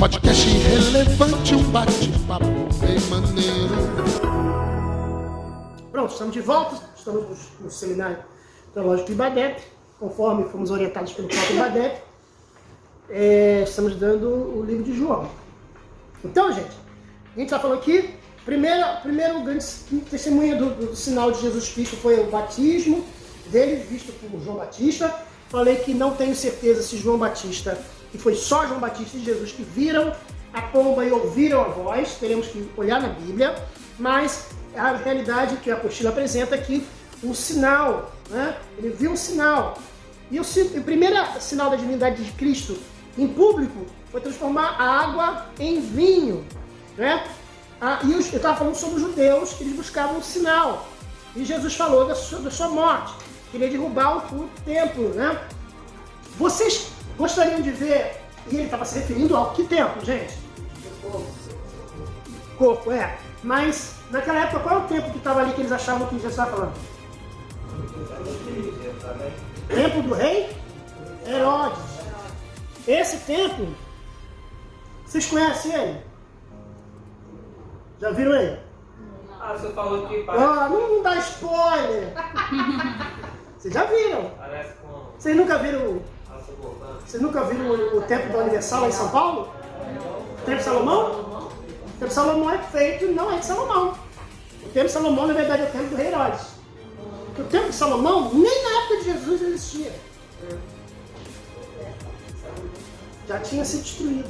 Podcast relevante, um bate-papo bem maneiro. Pronto, estamos de volta, estamos no seminário teológico de Ibadep, conforme fomos orientados pelo próprio Ibadep. Estamos dando o livro de João. Então, gente, a gente está falando aqui, primeiro grande testemunha do sinal de Jesus Cristo foi o batismo dele, visto por João Batista. Falei que não tenho certeza se João Batista, que foi só João Batista e Jesus que viram a pomba e ouviram a voz, teremos que olhar na Bíblia, mas a realidade que a apostila apresenta é que um sinal, né? Ele viu um sinal. E o primeiro sinal da divindade de Cristo em público foi transformar a água em vinho, né? E eu estava falando sobre os judeus, que eles buscavam um sinal. E Jesus falou da sua morte, que ele ia derrubar o templo, né? Vocês gostariam de ver, e ele estava se referindo ao que templo, gente? Corpo, Mas, naquela época, qual é o templo que estava ali que eles achavam que Jesus estava falando? Templo do rei Herodes. Esse templo, vocês conhecem ele? Já viram ele? Você falou que Não dá spoiler! Vocês já viram? parece com Vocês nunca viram o Templo da Universal lá em São Paulo? O Templo de Salomão? O Templo de Salomão é feito, não é de Salomão. O Templo de Salomão, na verdade, é o Templo do rei Herodes. Porque o Templo de Salomão, nem na época de Jesus existia. Já tinha sido destruído.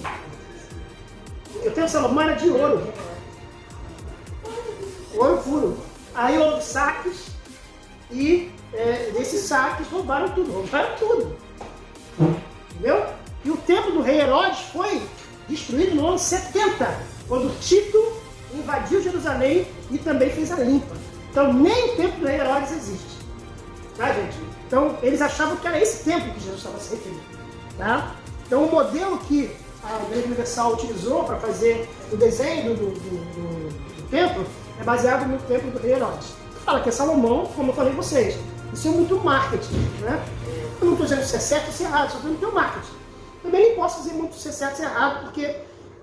O Templo de Salomão era de ouro. Ouro puro. Aí houve saques e desses saques roubaram tudo. Entendeu? E o templo do rei Herodes foi destruído no ano 70, quando Tito invadiu Jerusalém e também fez a limpa. Então nem o templo do rei Herodes existe. Tá, gente? Então eles achavam que era esse templo que Jesus estava se referindo. Tá? Então o modelo que a Igreja Universal utilizou para fazer o desenho do templo é baseado no templo do rei Herodes. Fala que é Salomão, como eu falei para vocês. Isso é muito marketing, né? Eu não estou dizendo se é certo ou se é errado, só estou dizendo que é um marketing. Também nem posso dizer muito se é certo ou se é errado, porque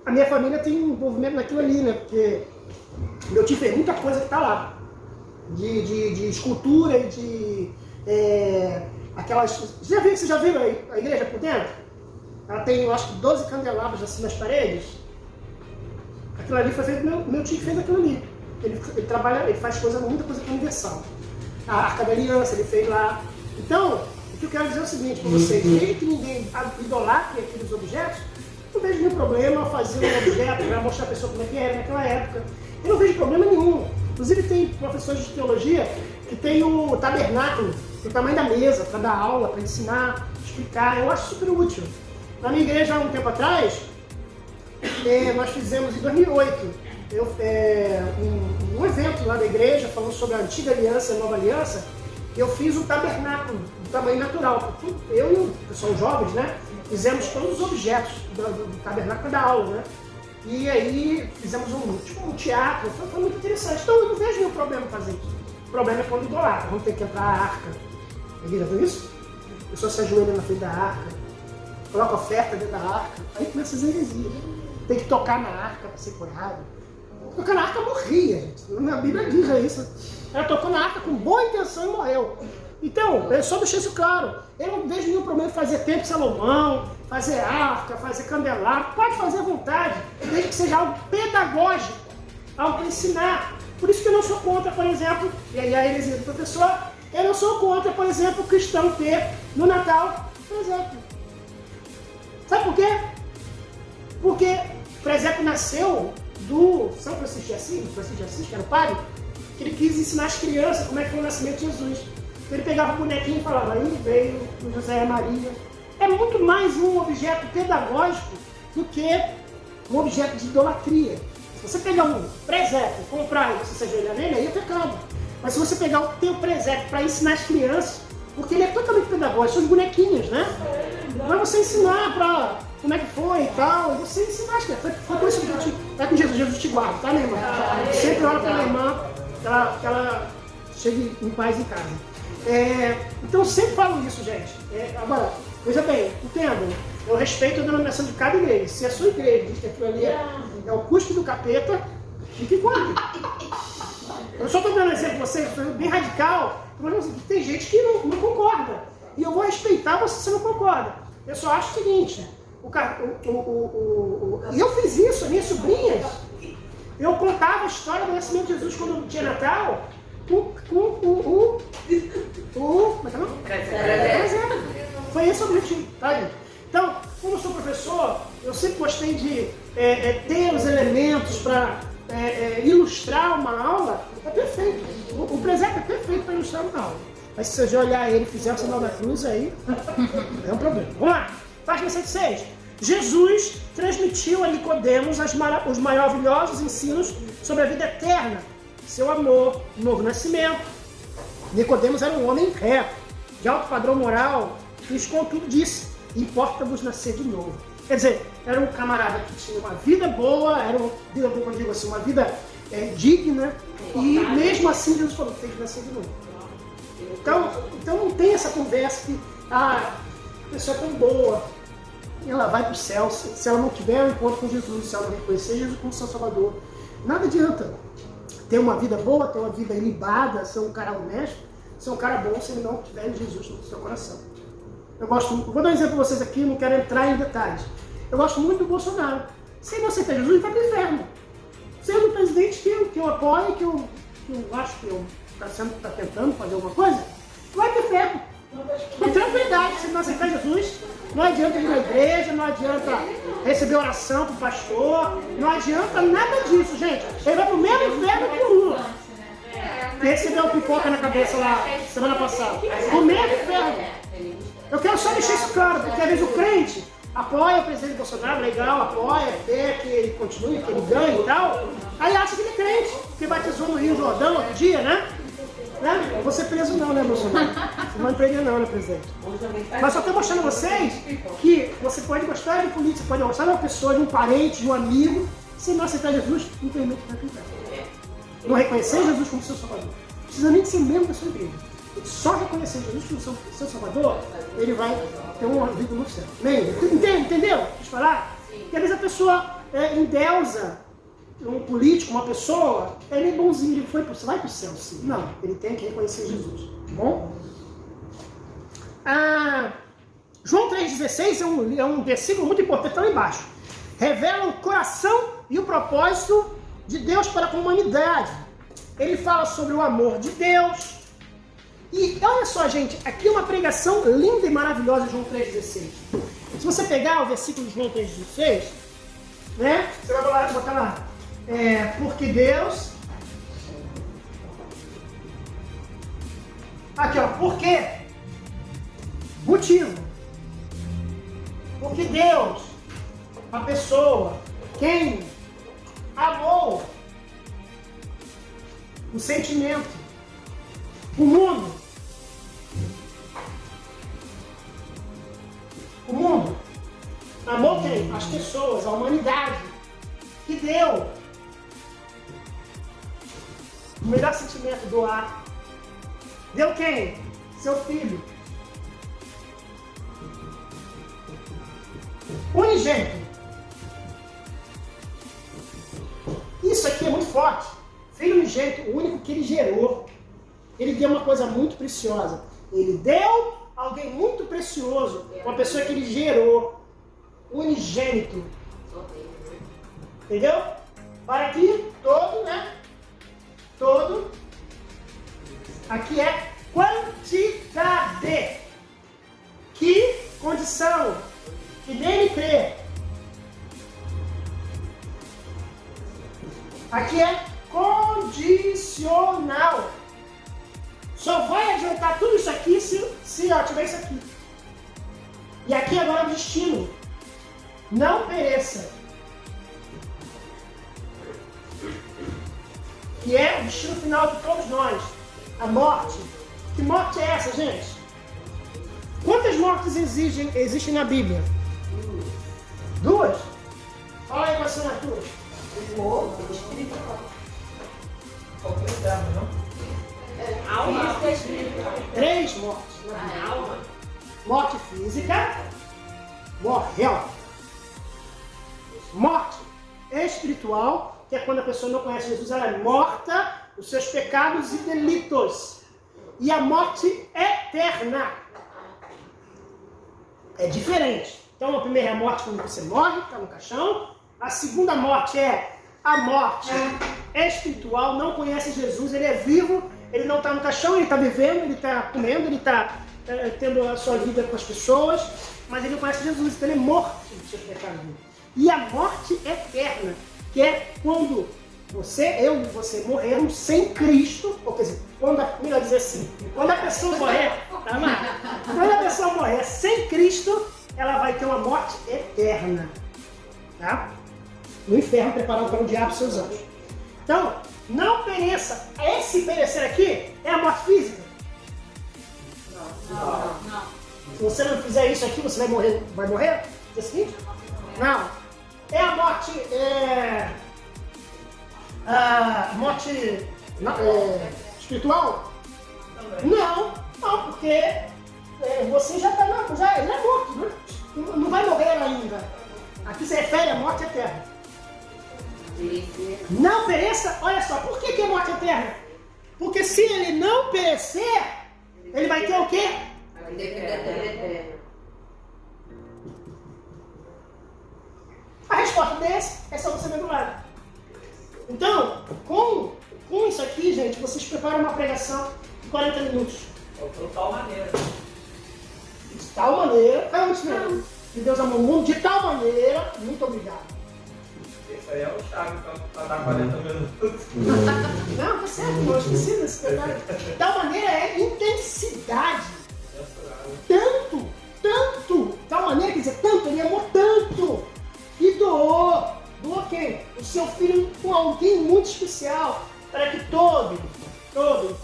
a minha família tem um envolvimento naquilo ali, né? Porque meu tio fez muita coisa que está lá. De escultura e de aquelas... Vocês já viram a igreja por dentro? Ela tem, eu acho que 12 candelabros assim nas paredes. Aquilo ali foi feito, meu tio fez aquilo ali. Ele trabalha, ele faz muita coisa para Universal. A Arca da Aliança ele fez lá. Então, o que eu quero dizer é o seguinte para vocês: desde que ninguém idolatre aqueles objetos, não vejo nenhum problema fazer um objeto para mostrar a pessoa como é que era naquela época. Eu não vejo problema nenhum. Inclusive tem professores de teologia que tem o tabernáculo, o tamanho da mesa, para dar aula, para ensinar, explicar. Eu acho super útil. Na minha igreja, há um tempo atrás, nós fizemos em 2008 um evento lá da igreja falando sobre a antiga aliança e a nova aliança. Eu fiz o tabernáculo do tamanho natural. Eu e o pessoal jovens, né, fizemos todos os objetos do tabernáculo da aula, né? E aí fizemos um teatro, foi muito interessante. Então eu não vejo nenhum problema fazer isso. O problema é quando idolatra, vamos ter que entrar a arca. Alguém já viu isso? A pessoa se ajoelha na frente da arca, coloca oferta dentro da arca, aí começa as heresias. Tem que tocar na arca para ser curado. Tocar na arca morria, gente. Na Bíblia diz isso. Ela tocou na arca com boa intenção e morreu. Então, eu só deixei isso claro. Eu não vejo nenhum problema em fazer templo de Salomão, fazer arca, fazer candelabro. Pode fazer à vontade, desde que seja algo pedagógico, algo para ensinar. Por isso que eu não sou contra, por exemplo, e aí a heresia do professor, eu não sou contra, por exemplo, o cristão ter no Natal, por exemplo. Sabe por quê? Porque o presépio nasceu do São Francisco de Assis, que era o padre, que ele quis ensinar as crianças como é que foi o nascimento de Jesus. Então ele pegava o bonequinho e falava, aí veio o José e a Maria. É muito mais um objeto pedagógico do que um objeto de idolatria. Se você pegar um presépio, comprar e você se ajoelhar nele, aí é pecado. Mas se você pegar o teu presépio para ensinar as crianças, porque ele é totalmente pedagógico, são os bonequinhos, né? Para você ensinar para como é que foi e tal, você ensinar as crianças. Foi por isso que vai com Jesus te guarda, tá, minha irmã? Sempre ora para minha irmã que ela chegue em paz em casa. Então sempre falo isso, gente. Agora, veja bem, entendam, Eu respeito a denominação de cada igreja. Se a sua igreja diz que aquilo ali é o cuspe do capeta, fique com aquilo. Eu só estou dando um exemplo para vocês, bem radical, mas tem gente que não concorda. E eu vou respeitar você se não concorda. Eu só acho o seguinte, e eu fiz isso, minhas sobrinhas, eu contava a história do nascimento de Jesus quando tinha Natal, foi esse o objetivo, tá, gente? Então, como eu sou professor, eu sempre gostei de ter os elementos para ilustrar uma aula. É perfeito. O presépio é perfeito para ilustrar uma aula. Mas se você olhar ele e fizer o sinal da cruz, aí é um problema. Vamos lá. Página 106. Jesus transmitiu a Nicodemos os maravilhosos ensinos sobre a vida eterna, seu amor, novo nascimento. Nicodemos era um homem reto, de alto padrão moral, que contudo disse: importa-vos nascer de novo. Quer dizer, era um camarada que tinha uma vida boa, era uma vida digna, e mesmo assim Jesus falou: tem que nascer de novo. Então não tem essa conversa que a pessoa é tão boa, ela vai para o céu, se ela não tiver um encontro com Jesus, se ela não reconhecer Jesus como seu Salvador. Nada adianta ter uma vida boa, ter uma vida ilibada, ser um cara honesto, ser um cara bom, se ele não tiver Jesus no seu coração. Vou dar um exemplo para vocês aqui, não quero entrar em detalhes. Eu gosto muito do Bolsonaro. Se ele não aceitar Jesus, ele vai para o inferno. Sendo um presidente que eu apoio, que eu acho que está tentando fazer alguma coisa, vai para o inferno. Com tranquilidade, se não aceitar Jesus, não adianta ir na igreja, não adianta receber oração do pastor, não adianta nada disso, gente. Ele vai para o mesmo inferno que o Lula, que recebeu pipoca na cabeça lá semana passada. O mesmo inferno. Eu quero só deixar isso claro, porque às vezes o crente apoia o presidente Bolsonaro, legal, apoia, quer que ele continue, que ele ganhe e tal. Aí acha que ele é crente, porque batizou no Rio Jordão outro dia, né? Não vou ser preso não, né, Bolsonaro? Não vai prender não, né, presidente? Mas só estou mostrando a vocês que você pode gostar de política, você pode gostar de uma pessoa, de um parente, de um amigo, se não aceitar Jesus, infelizmente vai acreditar. Não reconhecer Jesus como seu Salvador. Não precisa nem ser membro da sua igreja. Ele só reconhecer Jesus como seu Salvador, ele vai ter uma vida no céu. Entendeu? Quis falar? Porque às vezes a pessoa endeusa um político, uma pessoa, ele é bonzinho, ele vai para o céu, sim. Não, ele tem que reconhecer Jesus. Tá bom? João 3,16 é um versículo muito importante, está lá embaixo. Revela o coração e o propósito de Deus para com a humanidade. Ele fala sobre o amor de Deus. E olha só, gente, aqui é uma pregação linda e maravilhosa de João 3,16. Se você pegar o versículo de João 3,16, né, você vai botar lá, porque Deus... Aqui, ó, por quê? Motivo. Porque Deus, a pessoa, quem amou o sentimento, o mundo, amou quem? As pessoas, a humanidade, que deu o melhor sentimento, doar. Deu quem? Seu filho. Unigênito. Isso aqui é muito forte. Filho unigênito, o único que ele gerou. Ele deu uma coisa muito preciosa. Ele deu alguém muito precioso, uma pessoa que ele gerou. Unigênito. Entendeu? Para que todo, né? Todo. Aqui é quantidade. Que condição? Que nele crê. Aqui é condicional. Só vai adiantar tudo isso aqui se tiver isso aqui. E aqui agora é o destino. Não pereça. Que é o destino final de todos nós. A morte. Que morte é essa, gente? Quantas mortes existem na Bíblia? 2? Fala aí com a assinatura. Alma. 3 mortes na Bíblia. Morte física. Morrer Morte espiritual, que é quando a pessoa não conhece Jesus, ela é morta, os seus pecados e delitos. E a morte eterna é diferente. Então, a primeira é a morte quando você morre, está no caixão. A segunda morte é a morte espiritual, não conhece Jesus, ele é vivo, ele não está no caixão, ele está vivendo, ele está comendo, ele está tendo a sua vida com as pessoas, mas ele não conhece Jesus, então ele é morto dos seus pecados. E a morte eterna, que é quando eu e você morrermos sem Cristo, ou quer dizer, melhor dizer assim, quando a pessoa morrer, tá, quando a pessoa morrer sem Cristo, ela vai ter uma morte eterna, tá? No inferno preparado para o diabo e seus anjos. Então, não pereça. Esse perecer aqui é a morte física. Não. Se você não fizer isso aqui, você vai morrer. Vai morrer? É o seguinte? Não. É a morte. Espiritual? Não, porque você já é morto, né? Não vai morrer ainda. Aqui se refere à morte eterna. Não pereça, olha só, por que é morte eterna? Porque se ele não perecer, ele vai ter o quê? A resposta desse é só você ver do lado. Então, com isso aqui, gente, vocês preparam uma pregação de 40 minutos. De tal maneira. De tal maneira, antes mesmo. Que Deus amou o mundo de tal maneira, muito obrigado. Esse aí é o chave para dar 40 minutos. Não, tá certo, não esqueci desse detalhe. De tal maneira é intensidade. Tanto. De tal maneira, quer dizer, tanto, ele amou tanto. E doou quem? O seu filho com alguém muito especial. Para que todo, então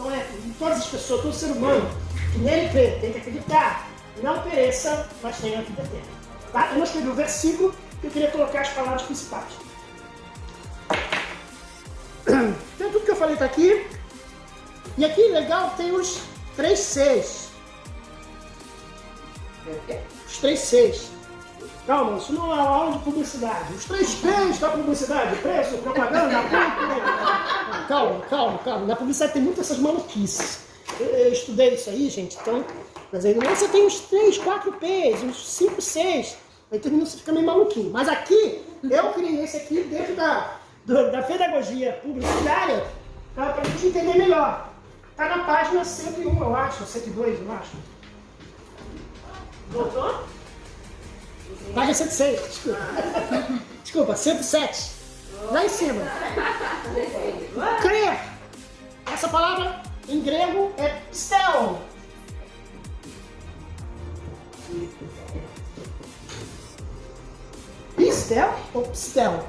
todas as pessoas, todo ser humano, que nele crê, tem que acreditar, não pereça, mas tenha a vida eterna. Tá? Eu não escrevi o versículo, eu queria colocar as palavras principais. Então tudo que eu falei está aqui. E aqui, legal, tem os 3 Cs. Os 3 Cs. Calma, isso não é uma aula de publicidade. Os 3 Cs da publicidade. Preço, propaganda, Calma. Na publicidade tem muitas essas maluquices. Eu estudei isso aí, gente, então... Mas aí você tem uns 3, 4 P's, uns 5, 6. Aí termina, você fica meio maluquinho. Mas aqui, eu criei esse aqui dentro da pedagogia publicitária para a gente entender melhor. Está na página 101, eu acho, 102, eu acho. Voltou? Página 106, desculpa. Desculpa, 107. Lá em cima. Crer. Essa palavra em grego é pistel. Pistel ou pistel?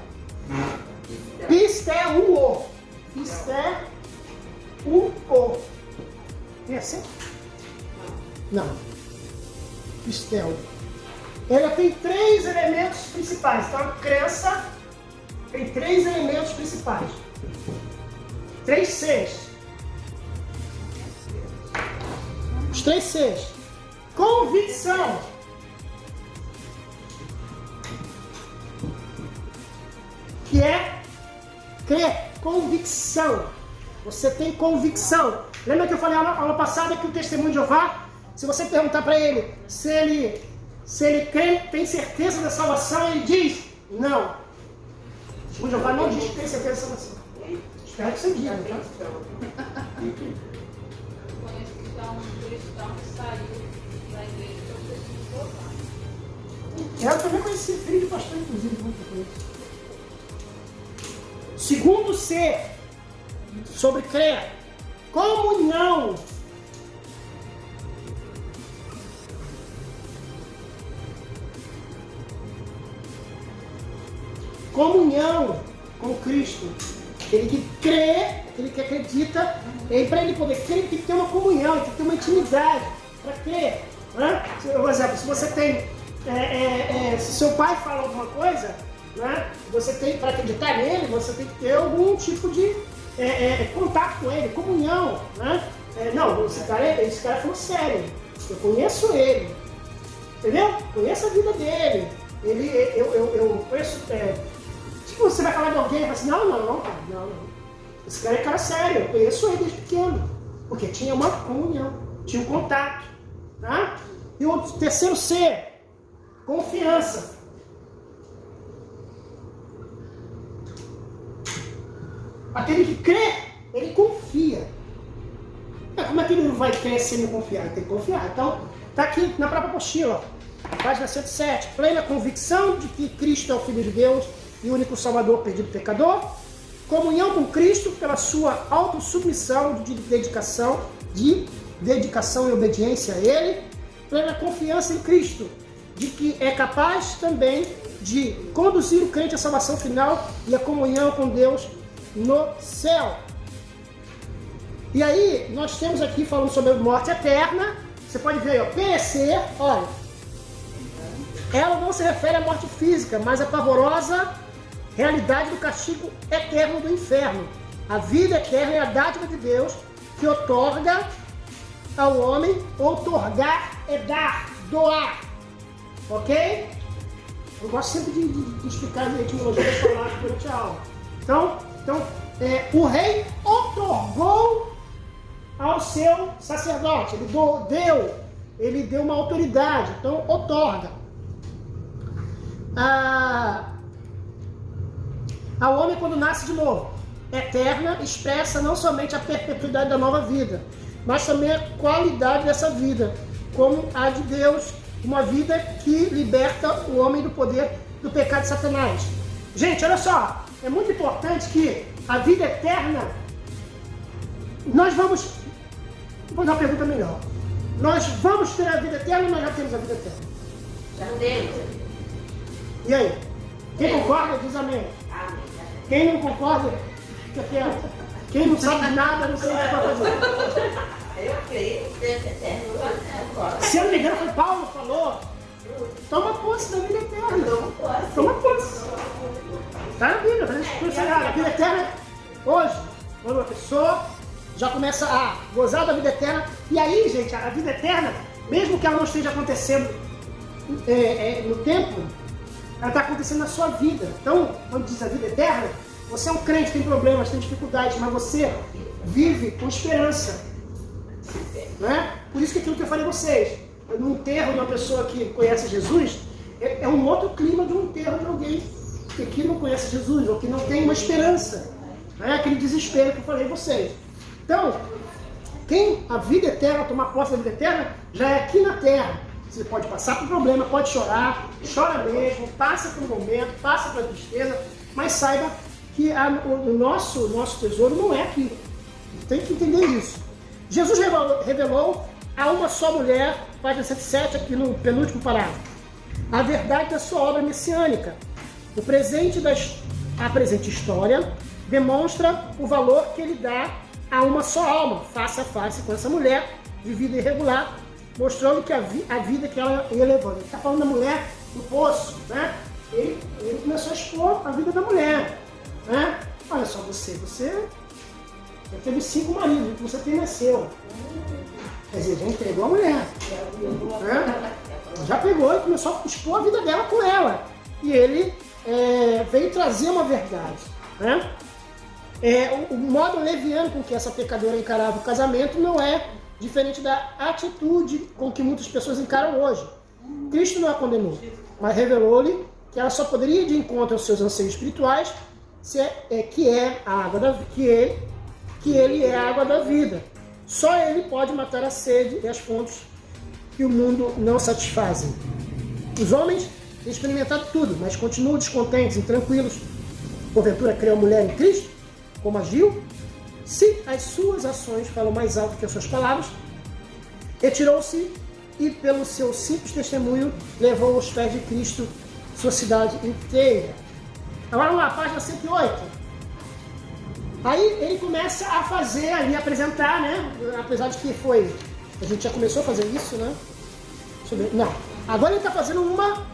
Pisteuo. Pisteuo. É assim? Não. Pistel. Ela tem 3 elementos principais. Então, a crença tem 3 elementos principais. 3 Cs. Os 3 Cs. Convicção. Que é crer, convicção. Você tem convicção. Lembra que eu falei na aula passada que o testemunho de Jeová, se você perguntar para ele se ele crê, tem certeza da salvação, ele diz não. O testemunho de Jeová não diz que tem certeza da salvação. Espero que você diga, tá? Conheço um cristão que saiu da igreja do testemunho de Jeová. Eu também conheci filho de pastor, inclusive, muito conheço. Segundo C, sobre crer, comunhão. Comunhão com Cristo. Ele que crê, ele que acredita, e para ele poder crer, ele tem que ter uma comunhão, ele tem que ter uma intimidade para crer. Né? Por exemplo, se você tem, se seu pai fala alguma coisa, né? Você tem, para acreditar nele, você tem que ter algum tipo de contato com ele, comunhão. Né? Não, esse cara falou sério, eu conheço ele, entendeu? Conheço a vida dele, eu conheço Tipo, você vai falar de alguém e vai assim, não. Esse cara é cara sério, eu conheço ele desde pequeno. Porque tinha uma comunhão, tinha um contato. Tá? E o terceiro C, confiança. Aquele que crê, ele confia. Como é que ele vai crer se ele não confiar? Ele tem que confiar. Então, está aqui na própria apostila, página 107. Plena convicção de que Cristo é o Filho de Deus e o único Salvador perdido pecador. Comunhão com Cristo pela sua autossubmissão de dedicação e obediência a Ele. Plena confiança em Cristo, de que é capaz também de conduzir o crente à salvação final e à comunhão com Deus no céu. E aí, nós temos aqui falando sobre a morte eterna. Você pode ver aí, ó, perecer, olha. Ela não se refere à morte física, mas à pavorosa realidade do castigo eterno do inferno. A vida eterna é a dádiva de Deus que outorga ao homem. Outorgar é dar, doar. Ok? Eu gosto sempre de explicar a etimologia das palavras durante a aula. Então, o rei outorgou ao seu sacerdote. Ele deu uma autoridade. Então, outorga. Ao homem quando nasce de novo. Eterna expressa não somente a perpetuidade da nova vida, mas também a qualidade dessa vida, como a de Deus, uma vida que liberta o homem do poder do pecado de Satanás. Gente, olha só, é muito importante que a vida eterna, nós vamos... Vou dar uma pergunta melhor. Nós vamos ter a vida eterna ou nós já temos a vida eterna? Já temos. E aí? Quem concorda, diz amém. Quem não concorda, fica quieto. Quem não sabe nada, não sei o que vai fazer. Eu creio que Deus é eterno. Se eu não me engano, foi Paulo que falou: toma posse da vida eterna. Toma posse. Está na Bíblia, para a gente considerar. A vida eterna, hoje, quando a pessoa já começa a gozar da vida eterna. E aí, gente, a vida eterna, mesmo que ela não esteja acontecendo no tempo, ela está acontecendo na sua vida. Então, quando diz a vida eterna, você é um crente, tem problemas, tem dificuldades, mas você vive com esperança. Né? Por isso que aquilo que eu falei a vocês, no enterro de uma pessoa que conhece Jesus, é um outro clima de um enterro de alguém que não conhece Jesus, ou que não tem uma esperança. Né? Aquele desespero que eu falei a vocês. Então, quem a vida eterna, tomar posse da vida eterna, já é aqui na terra. Você pode passar por problema, pode chorar, chora mesmo, passa por um momento, passa pela tristeza, mas saiba que o nosso tesouro não é aqui. Tem que entender isso. Jesus revelou a uma só mulher, página 107, aqui no penúltimo parágrafo, a verdade da sua obra messiânica. A presente história demonstra o valor que ele dá a uma só alma, face a face com essa mulher de vida irregular, mostrando que a vida que ela ia levando. Ele está falando da mulher no poço, né? Ele começou a expor a vida da mulher, né? Olha só, você já teve 5 maridos, que você tem nasceu. Quer dizer, já entregou a mulher. Né? Já pegou e começou a expor a vida dela com ela. E ele veio trazer uma verdade. Né? O modo leviano com que essa pecadora encarava o casamento não é diferente da atitude com que muitas pessoas encaram hoje. Cristo não a condenou, mas revelou-lhe que ela só poderia ir de encontro aos seus anseios espirituais que ele é a água da vida. Só ele pode matar a sede e as fontes que o mundo não satisfazem. Os homens têm experimentado tudo, mas continuam descontentes e tranquilos. Porventura criou a mulher em Cristo, como agiu? Se as suas ações falam mais alto que as suas palavras, retirou-se e pelo seu simples testemunho levou aos pés de Cristo sua cidade inteira. Agora vamos lá, página 108. Aí ele começa a fazer ali, apresentar, né? Apesar de que a gente já começou a fazer isso, né? Não. Agora ele está fazendo uma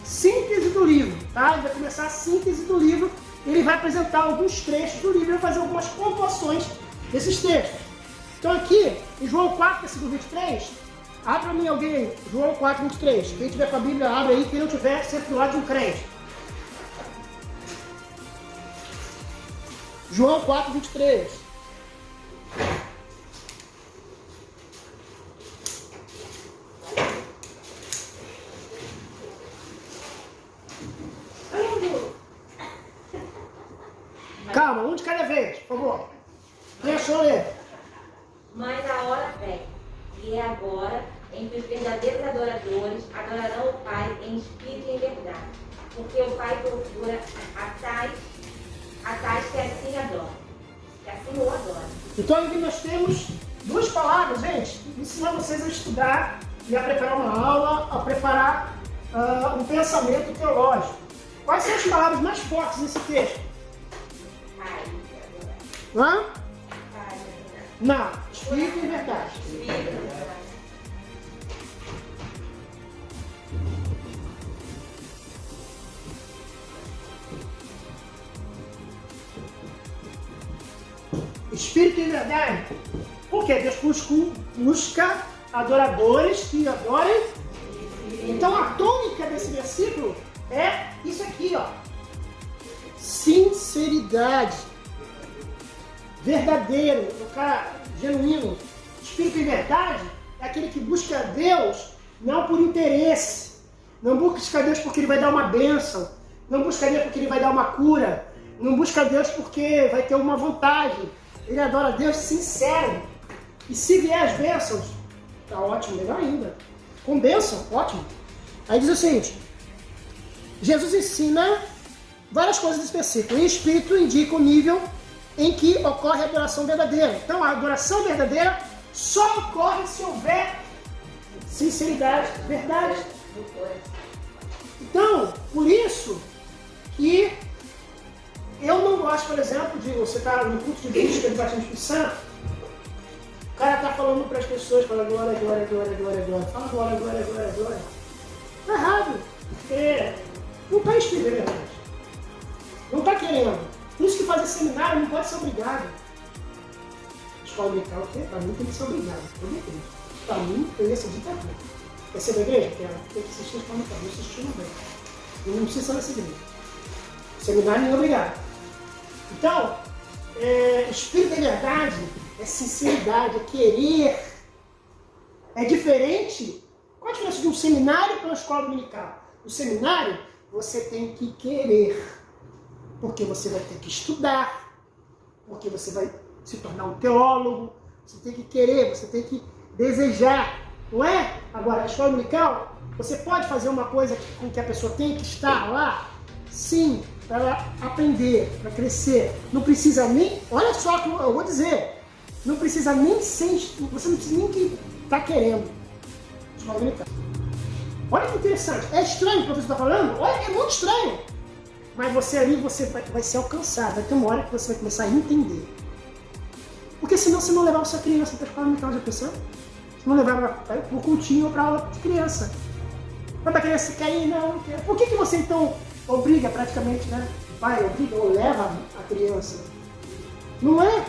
síntese do livro, tá? Ele vai começar a síntese do livro. Ele vai apresentar alguns trechos do livro e vai fazer algumas pontuações desses textos. Então aqui, em João 4, versículo 23, abre para mim alguém aí, João 4, 23. Quem tiver com a Bíblia, abre aí. Quem não tiver, sempre do lado de um crente. João 4, 23. Calma, um de cada vez, por favor. Quem achou ler? Mas a hora vem, e é agora, em que os verdadeiros adoradores adorarão o Pai em espírito e em verdade. Porque o Pai procura a tais que assim adoram. Que assim o adoram. Então aqui nós temos duas palavras, gente, que ensinam vocês a estudar e a preparar uma aula, a preparar um pensamento teológico. Quais são as palavras mais fortes nesse texto? Pai, Hã? Pai, Não, espírito e verdade. espírito. Espírito e verdade. Por quê? Deus busca adoradores que adorem. Então a tônica desse versículo é isso aqui, ó. Sinceridade. Verdadeiro, o cara genuíno. Espírito e verdade é aquele que busca Deus não por interesse. Não busca Deus porque ele vai dar uma bênção. Não busca Deus porque ele vai dar uma cura. Não busca Deus porque vai ter uma vantagem. Ele adora Deus sincero. E se vier as bênçãos, tá ótimo, melhor ainda. Com bênção, ótimo. Aí diz o seguinte: Jesus ensina várias coisas nesse versículo. E o Espírito indica o nível em que ocorre a adoração verdadeira. Então a adoração verdadeira só ocorre se houver sinceridade, verdade. Então, por isso que eu não gosto, por exemplo, de você estar no culto de busca de batismo do Espírito Santo, o cara está falando para as pessoas, fala glória, glória, glória, glória, glória, fala glória, glória, glória, glória. Está errado, porque não está espírito, é verdade. Não está querendo. Por isso que fazer seminário não pode ser obrigado. Escola dominical, para mim tem que ser obrigado. Para mim, eu ia ser ditador. Quer ser da igreja? Quero. Tem que assistir a escola dominical. Eu assisti uma vez. Eu não preciso ser nessa igreja. Seminário não é obrigado. Então, espírito de verdade é sinceridade, é querer. É diferente. Qual a diferença de um seminário para uma escola dominical? No seminário, você tem que querer. Porque você vai ter que estudar. Porque você vai se tornar um teólogo. Você tem que querer, você tem que desejar. Não é? Agora, a escola dominical, você pode fazer uma coisa com que a pessoa tem que estar lá? Sim, para ela aprender, para crescer. Não precisa nem, olha só que eu vou dizer, não precisa nem ser, você não precisa nem que está querendo. Escola dominical. Olha que interessante. É estranho o que o professor está falando? Olha, é muito estranho. Mas você ali, você vai ser alcançado. Vai ter uma hora que você vai começar a entender. Porque senão você não levar a sua criança para a escola dominical, já pensou? Você não levar para o cultinho ou para a aula de criança. Quando a criança quer ir, não quer. Por que você então obriga praticamente, né? O pai obriga ou leva a criança? Não é?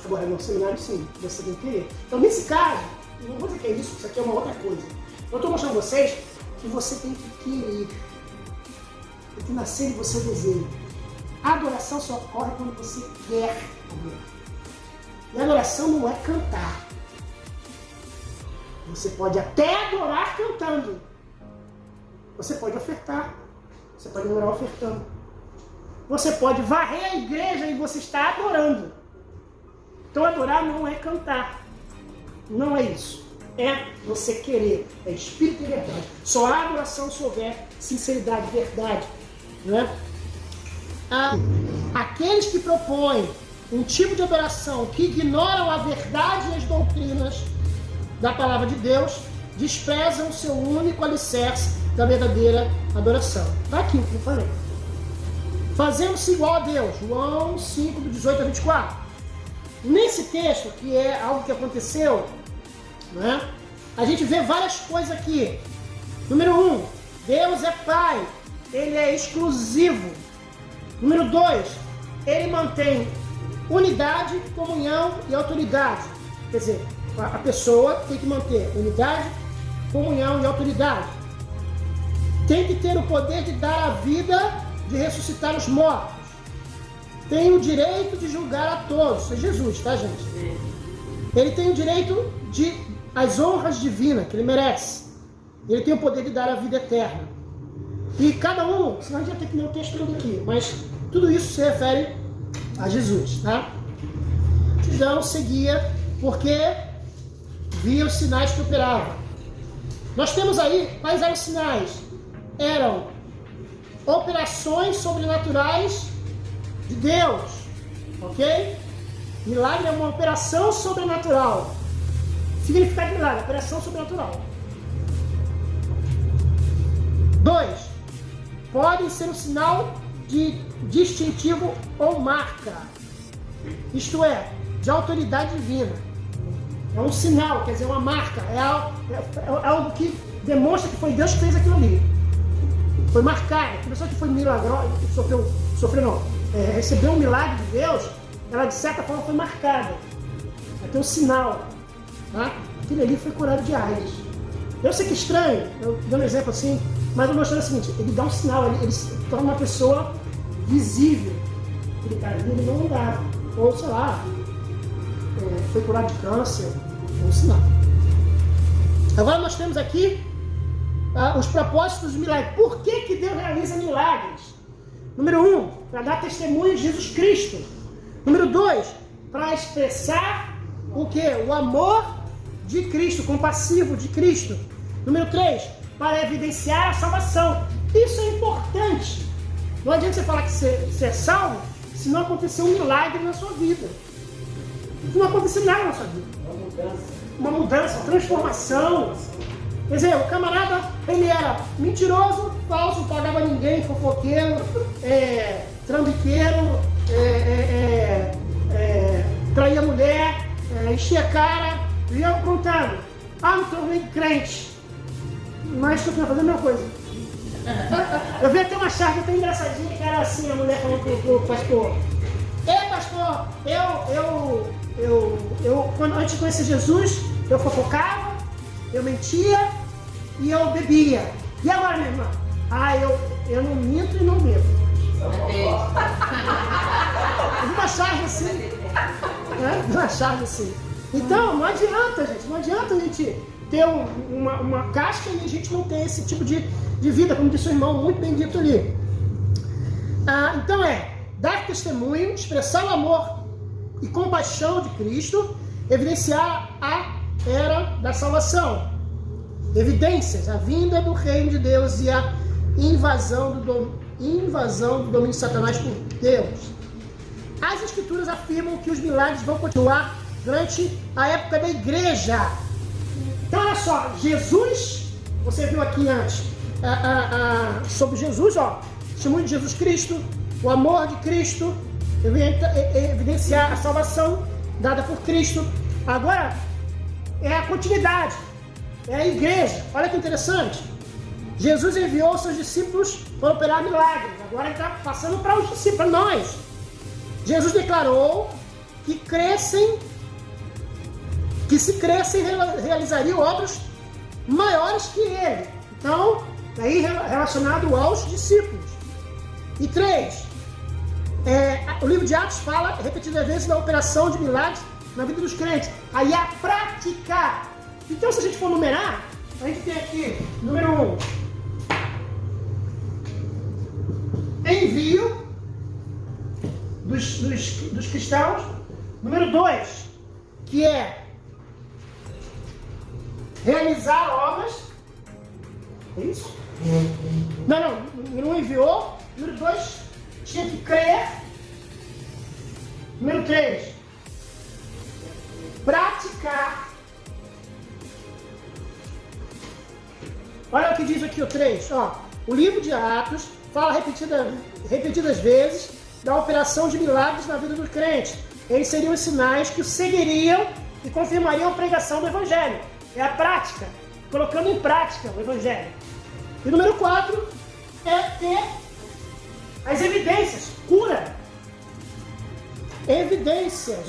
Agora, no seminário, sim, você tem que querer. Então, nesse caso, eu não vou dizer que é isso aqui é uma outra coisa. Eu estou mostrando a vocês que você tem que querer. Tem que nascer em você o desejo. A adoração só ocorre quando você quer adorar. E a adoração não é cantar. Você pode até adorar cantando. Você pode ofertar. Você pode adorar ofertando. Você pode varrer a igreja e você está adorando. Então adorar não é cantar. Não é isso. É você querer. É espírito e verdade. Só há adoração se houver sinceridade, verdade. Né? Aqueles que propõem um tipo de adoração que ignoram a verdade e as doutrinas da palavra de Deus desprezam o seu único alicerce da verdadeira adoração. Está aqui o que eu falei. Fazendo-se igual a Deus. João 5, do 18 a 24. Nesse texto, que é algo que aconteceu, né, a gente vê várias coisas aqui. Número 1, Deus é Pai. Ele é exclusivo. Número 2, ele mantém unidade, comunhão e autoridade. Quer dizer, a pessoa tem que manter unidade, comunhão e autoridade. Tem que ter o poder de dar a vida, de ressuscitar os mortos. tem o direito de julgar a todos. Isso é Jesus, tá, gente? Ele tem o direito de as honras divinas que ele merece. Ele tem o poder de dar a vida eterna. E cada um, senão a gente vai ter que ler o texto todo aqui, mas tudo isso se refere a Jesus, tá? Então seguia porque via os sinais que operavam. Nós temos aí, quais eram os sinais? Eram operações sobrenaturais de Deus, ok? Milagre é uma operação sobrenatural. Significado de milagre, operação sobrenatural. 2. Podem ser um sinal de distintivo ou marca. Isto é, de autoridade divina. É um sinal, quer dizer, uma marca. É algo que demonstra que foi Deus que fez aquilo ali. Foi marcado. A pessoa que foi milagrosa, recebeu um milagre de Deus, ela de certa forma foi marcada. Vai ter um sinal. Tá? Aquele ali foi curado de AIDS. Eu sei que é estranho, eu dou um exemplo assim, mas eu mostrando o seguinte, ele dá um sinal, ele se torna uma pessoa visível. Aquele cara ali, ele não andava. Ou sei lá, foi curado de câncer, é um sinal. Agora nós temos aqui os propósitos dos milagres. Por que Deus realiza milagres? Número 1, para dar testemunho de Jesus Cristo. Número 2, para expressar o quê? O amor de Cristo, compassivo de Cristo. Número 3, para evidenciar a salvação. Isso é importante. Não adianta você falar que você é salvo se não acontecer um milagre na sua vida. Se não acontecer nada na sua vida. Uma mudança, uma transformação. Quer dizer, o camarada, ele era mentiroso, falso, não pagava ninguém, fofoqueiro, trambiqueiro, traía mulher, enchia a cara, e eu contando, me tornei crente. Mas estou fazendo a mesma coisa. Eu vi até uma charge até engraçadinha, que era assim, a mulher falou pro pastor: Ei, pastor, antes de conhecer Jesus, eu fofocava, eu mentia e eu bebia. E agora, minha irmã? Eu não minto e não bebo. Eu vi uma charge assim. Uma charge assim. Então, não adianta, gente. Não adianta a gente ter uma casca e a gente não ter esse tipo de vida, como disse o irmão, muito bem dito ali. Então dar testemunho, expressar o amor e compaixão de Cristo, evidenciar a era da salvação. Evidências, a vinda do reino de Deus e a invasão do domínio de Satanás por Deus. As escrituras afirmam que os milagres vão continuar durante a época da igreja. Então olha só, Jesus, você viu aqui antes, sobre Jesus, testemunho de Jesus Cristo, o amor de Cristo, evidenciar a salvação dada por Cristo. Agora, é a continuidade, é a igreja. Olha que interessante. Jesus enviou seus discípulos para operar milagres. Agora ele está passando para os discípulos, para nós. Jesus declarou que se crescem, realizariam obras maiores que ele. Então, aí relacionado aos discípulos. E 3, o livro de Atos fala repetidas vezes da operação de milagres na vida dos crentes. Aí a prática. Então, se a gente for numerar, a gente tem aqui, número 1, envio dos cristãos. Número 2, que é realizar obras. É isso? Não. Número 1 enviou. Número 2, tinha que crer. Número 3, praticar. Olha o que diz aqui o 3. O livro de Atos fala repetidas vezes da operação de milagres na vida dos crentes. Eles seriam os sinais que o seguiriam e confirmariam a pregação do Evangelho. É a prática, colocando em prática o Evangelho. E número 4 é ter as evidências, cura. Evidências,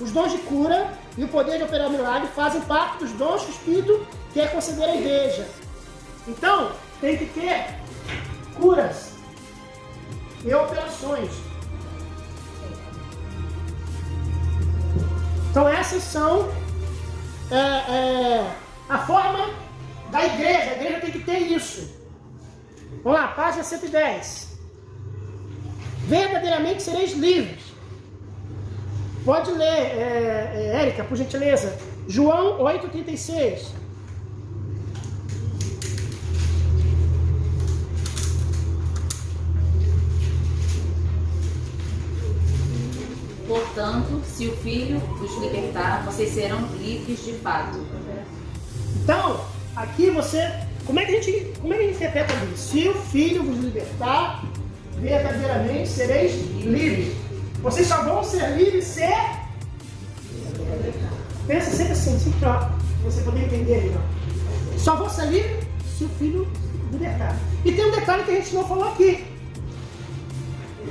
os dons de cura e o poder de operar milagre fazem parte dos dons que o Espírito quer conceder à igreja. Então, tem que ter curas e operações. Então essas são a forma da igreja. A igreja tem que ter isso. Vamos lá, página 110. Verdadeiramente sereis livres. Pode ler, Érica, por gentileza. João 8,36. Portanto, se o Filho os libertar, vocês serão livres de fato. Então, aqui você... Como é que a gente interpreta isso? Se o Filho vos libertar, verdadeiramente sereis livres. Vocês só vão ser livres se... Pensa sempre assim, pra você poder entender aí, ó. Só vão ser livres se o Filho libertar. E tem um detalhe que a gente não falou aqui.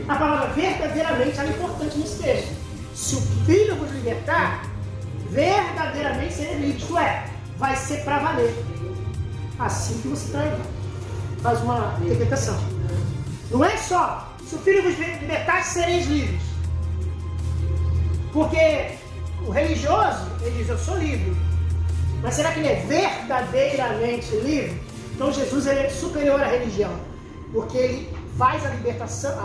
A palavra verdadeiramente é importante nesse texto. Se o Filho vos libertar, verdadeiramente sereis livres. Isto é, vai ser para valer. Assim que você faz uma interpretação. Não é só, se o Filho vos libertar, sereis livres. Porque o religioso, ele diz, eu sou livre. Mas será que ele é verdadeiramente livre? Então Jesus ele é superior à religião. Porque ele faz a libertação,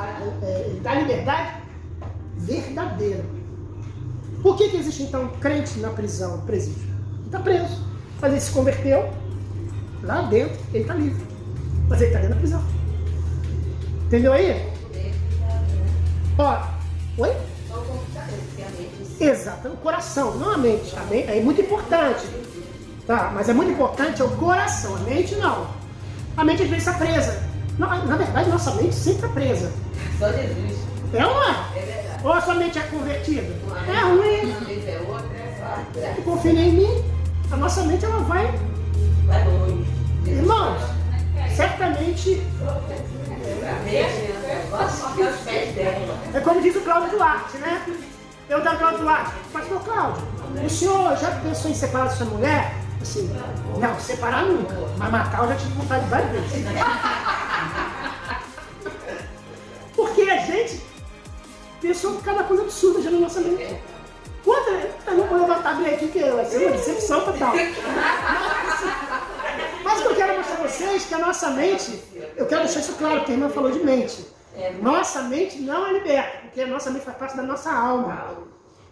ele dá a liberdade verdadeira. Por que existe então um crente na prisão, no presídio? Ele está preso. Mas ele se converteu, lá dentro ele está livre. Mas ele está dentro da prisão. Entendeu aí? Ó, oi? Exato, o coração, não a mente. A mente é muito importante. Tá, mas é muito importante é o coração, a mente não. A mente às vezes está presa. Na verdade, nossa mente sempre está presa. Só Jesus. É ou não é? É verdade. Ou a sua mente é convertida? É ruim. Uma vez é outra, é só. Confia em mim, a nossa mente ela vai. Vai longe. Irmãos, certamente é como diz o Cláudio Duarte, né? Eu da Cláudio Duarte, pastor Cláudio, o senhor já pensou em separar da sua mulher? Assim, não, separar nunca, mas matar eu já tive vontade de várias vezes. Porque a gente pensou cada coisa absurda já na nossa mente. Quanta, eu não vou levantar bem aqui, que vai ser uma decepção total. Mas o que eu quero mostrar a vocês é que a nossa mente, eu quero deixar isso claro, porque a irmã falou de mente. Nossa mente não é liberta, porque a nossa mente faz parte da nossa alma.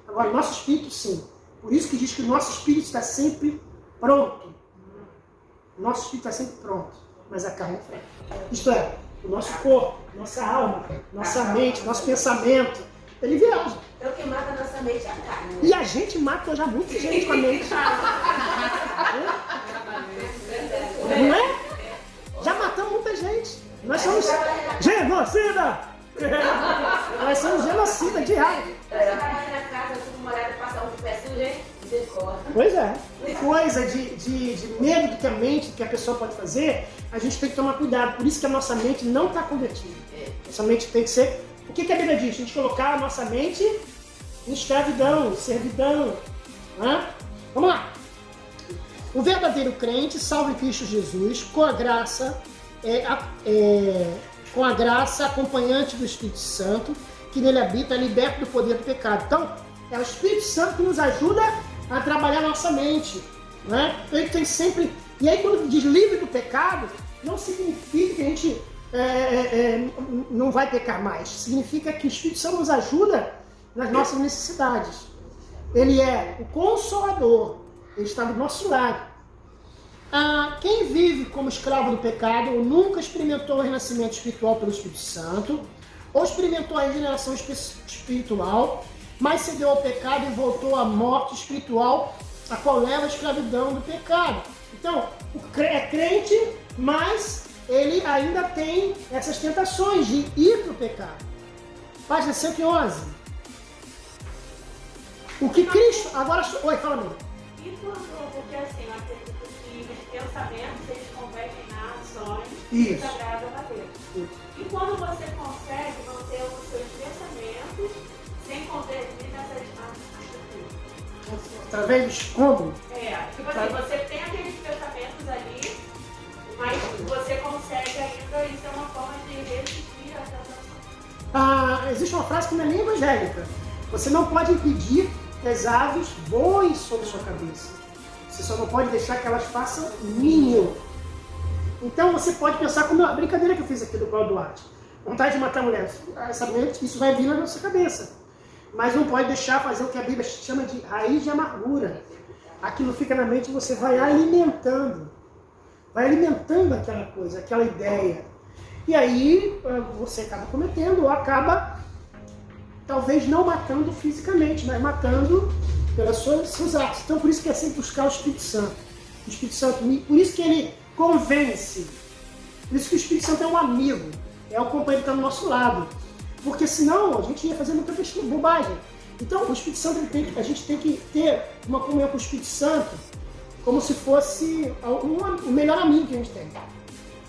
Agora, o nosso espírito, sim. Por isso que diz que o nosso espírito está sempre pronto. O nosso espírito está sempre pronto, mas a carne é fraca. Isto é, o nosso corpo, nossa alma, nossa mente, nosso pensamento, ele viaja. Então, o que mata a nossa mente é a carne. E a gente mata já muita gente com a mente. Não é? Já matamos muita gente. Nós somos genocida! Nós somos genocida de raiva. Você trabalha na casa, se uma mulher passar um pé sujo, hein? Decorta. Pois é. Coisa de medo do que a mente, que a pessoa pode fazer, a gente tem que tomar cuidado. Por isso que a nossa mente não está convertida. Nossa mente tem que ser... O que a Bíblia diz? A gente colocar a nossa mente em escravidão, servidão. Né? Vamos lá. O verdadeiro crente, salvo em Cristo Jesus, com a graça acompanhante do Espírito Santo, que nele habita, é liberto do poder do pecado. Então, é o Espírito Santo que nos ajuda a trabalhar a nossa mente. Né? Ele tem sempre... E aí, quando diz livre do pecado, não significa que a gente não vai pecar mais. Significa que o Espírito Santo nos ajuda nas nossas necessidades. Ele é o Consolador. Ele está do nosso lado. Quem vive como escravo do pecado ou nunca experimentou o renascimento espiritual pelo Espírito Santo, ou experimentou a regeneração espiritual, mas cedeu ao pecado e voltou à morte espiritual, a qual leva a escravidão do pecado. Então, é crente, mas ele ainda tem essas tentações de ir para o pecado. Página 111. O que Cristo... Agora... Oi, fala, meu. E quando, porque assim, eu acredito que os pensamentos, eles convertem na ações Isso. que agradam a Deus. E quando você consegue manter os seus pensamentos sem converter nessas atitudes? Através do escombro. Tipo assim, você tem aqueles pensamentos ali, mas você consegue ainda, isso é uma forma de resistir a tentação. Existe uma frase que não é nem evangélica. Você não pode impedir que as aves voem sobre sua cabeça. Você só não pode deixar que elas façam ninho. Então você pode pensar como a brincadeira que eu fiz aqui do Cláudio Duarte. Vontade de matar a mulher. Isso vai vir na nossa cabeça. Mas não pode deixar fazer o que a Bíblia chama de raiz de amargura. Aquilo fica na mente e você vai alimentando. Vai alimentando aquela coisa, aquela ideia. E aí você acaba cometendo ou acaba, talvez não matando fisicamente, mas matando pelos seus atos. Então por isso que é sempre buscar o Espírito Santo. O Espírito Santo, por isso que ele convence. Por isso que o Espírito Santo é um amigo. É o companheiro que está do nosso lado. Porque senão a gente ia fazer muita bobagem. Então o Espírito Santo, a gente tem que ter uma comunhão com o Espírito Santo como se fosse o melhor amigo que a gente tem.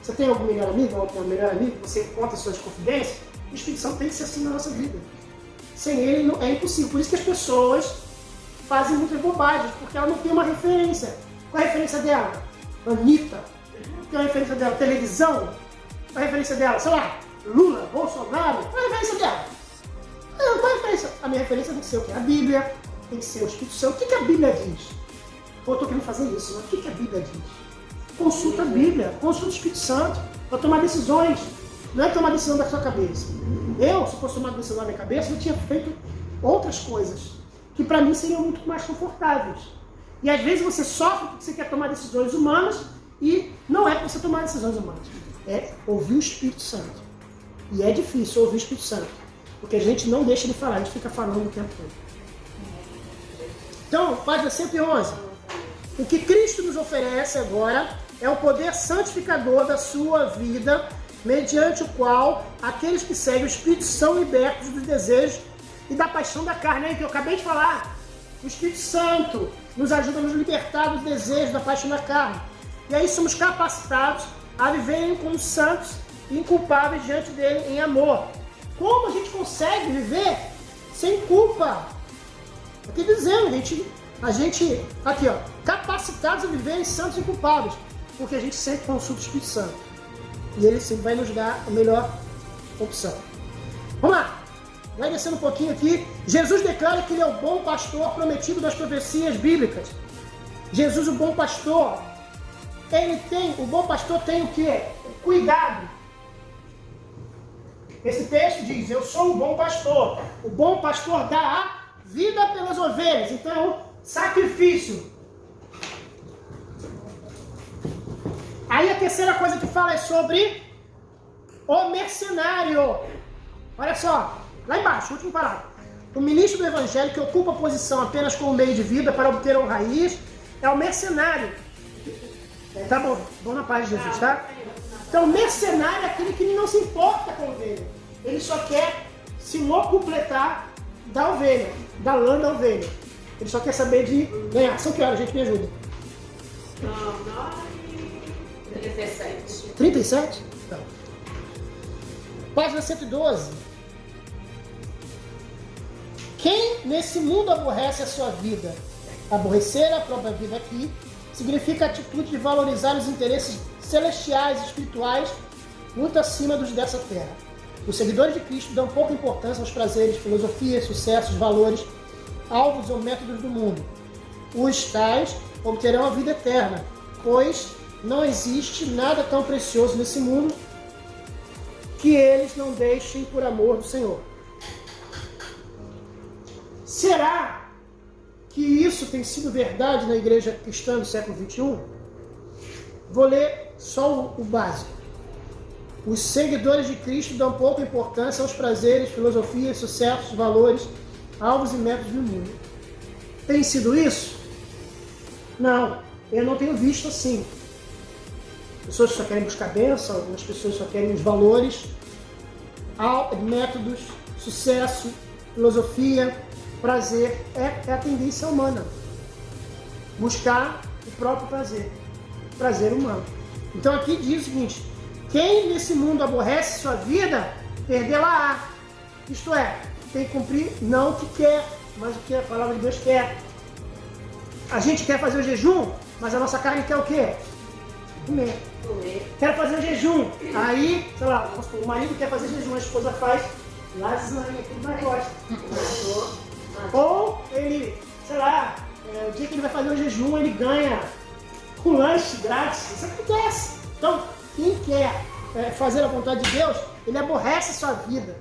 Você tem algum melhor amigo, ou tem um melhor amigo, você conta suas confidências, o Espírito Santo tem que ser assim na nossa vida. Sem ele é impossível. Por isso que as pessoas fazem muitas bobagens, porque ela não tem uma referência. Qual é a referência dela? Anitta. Qual é a referência dela? Televisão? Qual é a referência dela? Sei lá, Lula, Bolsonaro? Qual é a referência dela? Qual é a referência? A minha referência tem que ser o quê? A Bíblia, tem que ser o Espírito Santo. O que a Bíblia diz? Pô, eu estou querendo fazer isso, mas o que a Bíblia diz? Consulta a Bíblia, consulta o Espírito Santo para tomar decisões. Não é tomar decisão da sua cabeça. Eu, se fosse tomar decisão da minha cabeça, eu tinha feito outras coisas que para mim seriam muito mais confortáveis. E às vezes você sofre porque você quer tomar decisões humanas e não é para você tomar decisões humanas. É ouvir o Espírito Santo. E é difícil ouvir o Espírito Santo, porque a gente não deixa ele falar, a gente fica falando o tempo todo. Então, página 111. O que Cristo nos oferece agora é o poder santificador da sua vida, mediante o qual aqueles que seguem o Espírito são libertos dos desejos e da paixão da carne. Que eu acabei de falar. O Espírito Santo nos ajuda a nos libertar dos desejos, da paixão da carne. E aí somos capacitados a viverem como santos e inculpáveis diante dele em amor. Como a gente consegue viver sem culpa? Aqui dizendo, a gente aqui ó, capacitados a viverem santos e inculpáveis, porque a gente sempre consulta o Espírito Santo. E ele sempre vai nos dar a melhor opção. Vamos lá! Vai descendo um pouquinho aqui. Jesus declara que ele é o bom pastor prometido das profecias bíblicas. Jesus, o bom pastor, o bom pastor tem o quê? Cuidado. Esse texto diz, eu sou o bom pastor. O bom pastor dá a vida pelas ovelhas. Então, sacrifício. Aí a terceira coisa que fala é sobre o mercenário. Olha só, lá embaixo, último parágrafo. O ministro do evangelho que ocupa a posição apenas como meio de vida para obter uma raiz é o mercenário. Tá bom, bom na paz de Jesus, tá? Então, o mercenário é aquele que não se importa com a ovelha. Ele só quer se locupletar da ovelha, da lã da ovelha. Ele só quer saber de ganhar. São que horas, gente? Me ajuda. 37. 37? Tá. Página 112. Quem nesse mundo aborrece a sua vida? Aborrecer a própria vida aqui significa a atitude de valorizar os interesses celestiais e espirituais muito acima dos dessa terra. Os seguidores de Cristo dão pouca importância aos prazeres, filosofias, sucessos, valores, alvos ou métodos do mundo. Os tais obterão a vida eterna, pois não existe nada tão precioso nesse mundo que eles não deixem por amor do Senhor. Será que isso tem sido verdade na igreja cristã do século XXI? Vou ler só o básico. Os seguidores de Cristo dão pouca importância aos prazeres, filosofias, sucessos, valores, alvos e métodos do mundo. Tem sido isso? Não, eu não tenho visto assim. As pessoas só querem buscar bênção, as pessoas só querem os valores, métodos, sucesso, filosofia, prazer. É a tendência humana. Buscar o próprio prazer humano. Então aqui diz o seguinte: quem nesse mundo aborrece sua vida, perdê-la-á. Isto é, tem que cumprir não o que quer, mas o que a palavra de Deus quer. A gente quer fazer o jejum, mas a nossa carne quer o quê? Comer. Quero fazer o jejum. Aí, sei lá, o marido quer fazer jejum, a esposa faz lasanha, tudo mais gosta. Ou ele, sei lá, o dia que ele vai fazer o jejum, ele ganha um lanche grátis. Isso acontece. Então, quem quer fazer a vontade de Deus, ele aborrece a sua vida.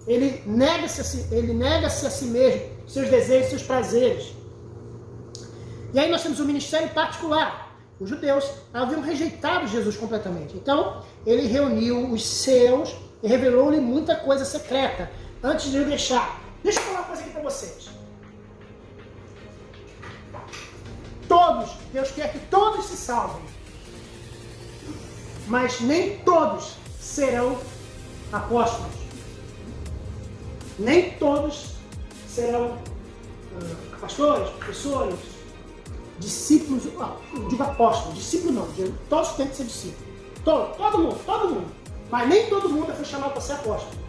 Ele nega-se a si mesmo, seus desejos, seus prazeres. E aí nós temos um ministério particular. Os judeus haviam rejeitado Jesus completamente. Então, ele reuniu os seus e revelou-lhe muita coisa secreta antes de o deixar. Deixa eu falar uma coisa aqui para vocês. Deus quer que todos se salvem. Mas nem todos serão apóstolos. Nem todos serão pastores, professores, discípulos. Eu digo apóstolos, discípulo não. Todos têm que ser discípulos. Todo mundo. Mas nem todo mundo foi chamado para ser apóstolo.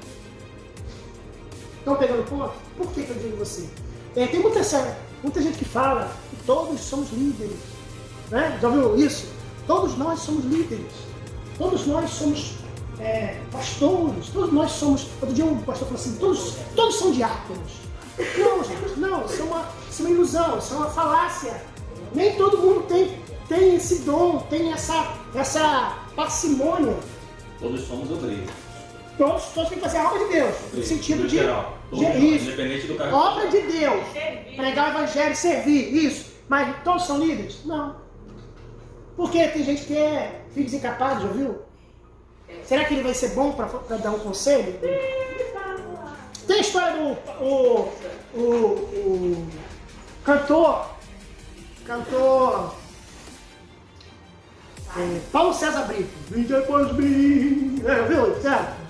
Estão pegando ponto? Por que eu digo você? Tem muita gente que fala que todos somos líderes. Né? Já ouviu isso? Todos nós somos líderes. Todos nós somos pastores. Todos nós somos... Outro dia um pastor falou assim, todos são diáconos. Não, gente, não. Isso é uma ilusão, isso é uma falácia. Nem todo mundo tem esse dom, tem essa parcimônia. Todos somos obreiros. Todos têm que fazer a obra de Deus. No sentido de... Isso. Independente do cargo. Obra de Deus. Pregar o evangelho, servir, isso. Mas todos são líderes? Não. Porque tem gente que é filhos incapazes, já viu? Será que ele vai ser bom para dar um conselho? Tem a história do cantor Paulo César Brito. Vem depois de mim. Viu? Certo?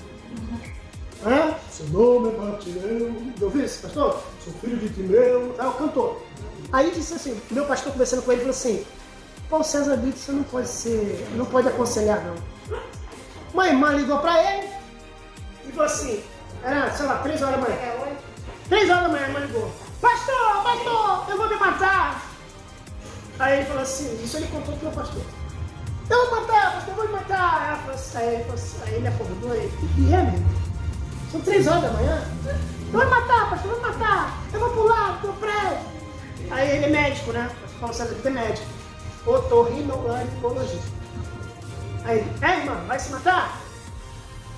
Seu nome é Bartimeu. Já ouviu esse pastor? Sou filho de Timeu. O cantor. Aí disse assim, meu pastor conversando com ele, falou assim, Paulo César Brito, você não pode aconselhar não. Uma irmã ligou pra ele e falou assim, era, sei lá, 3 horas da manhã. 3 horas da manhã a irmã ligou. Pastor, eu vou me matar. Aí ele falou assim, isso ele contou pro meu pastor. Eu vou matar, pastor, eu vou me matar. Aí ele acordou e que é, meu? São 3 horas da manhã. Eu vou me matar, pastor, eu vou me matar. Eu vou pular do prédio. Aí ele é médico, né? O Paulo César Brito é médico. Otorrinolaringologista. Aí ele, irmã, vai se matar?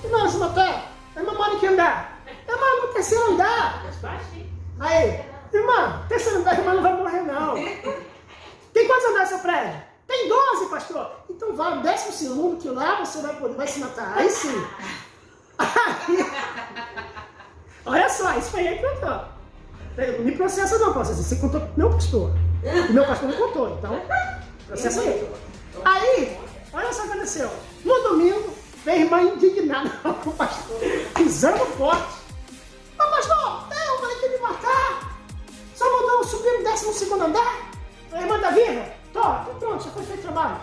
Irmã, vai se matar? A irmã mora em que andar? Irmã, no 3º andar. Aí, irmã, 3º andar, a irmã não vai morrer não. Tem quantos andares seu prédio? Tem 12, pastor. Então vai, 12º, que lá você vai se matar. Aí sim. Aí, olha só, isso foi ele que contou. Não me processa não, pastor. Você contou pro meu pastor. O meu pastor não contou, então processa ele. Aí, olha só o que aconteceu. No domingo, veio a irmã indignada com o pastor, pisando forte. Mas pastor, eu falei que ia me matar. Só mandou subir no 12º andar. A irmã tá viva? Tô pronto, já foi feito trabalho.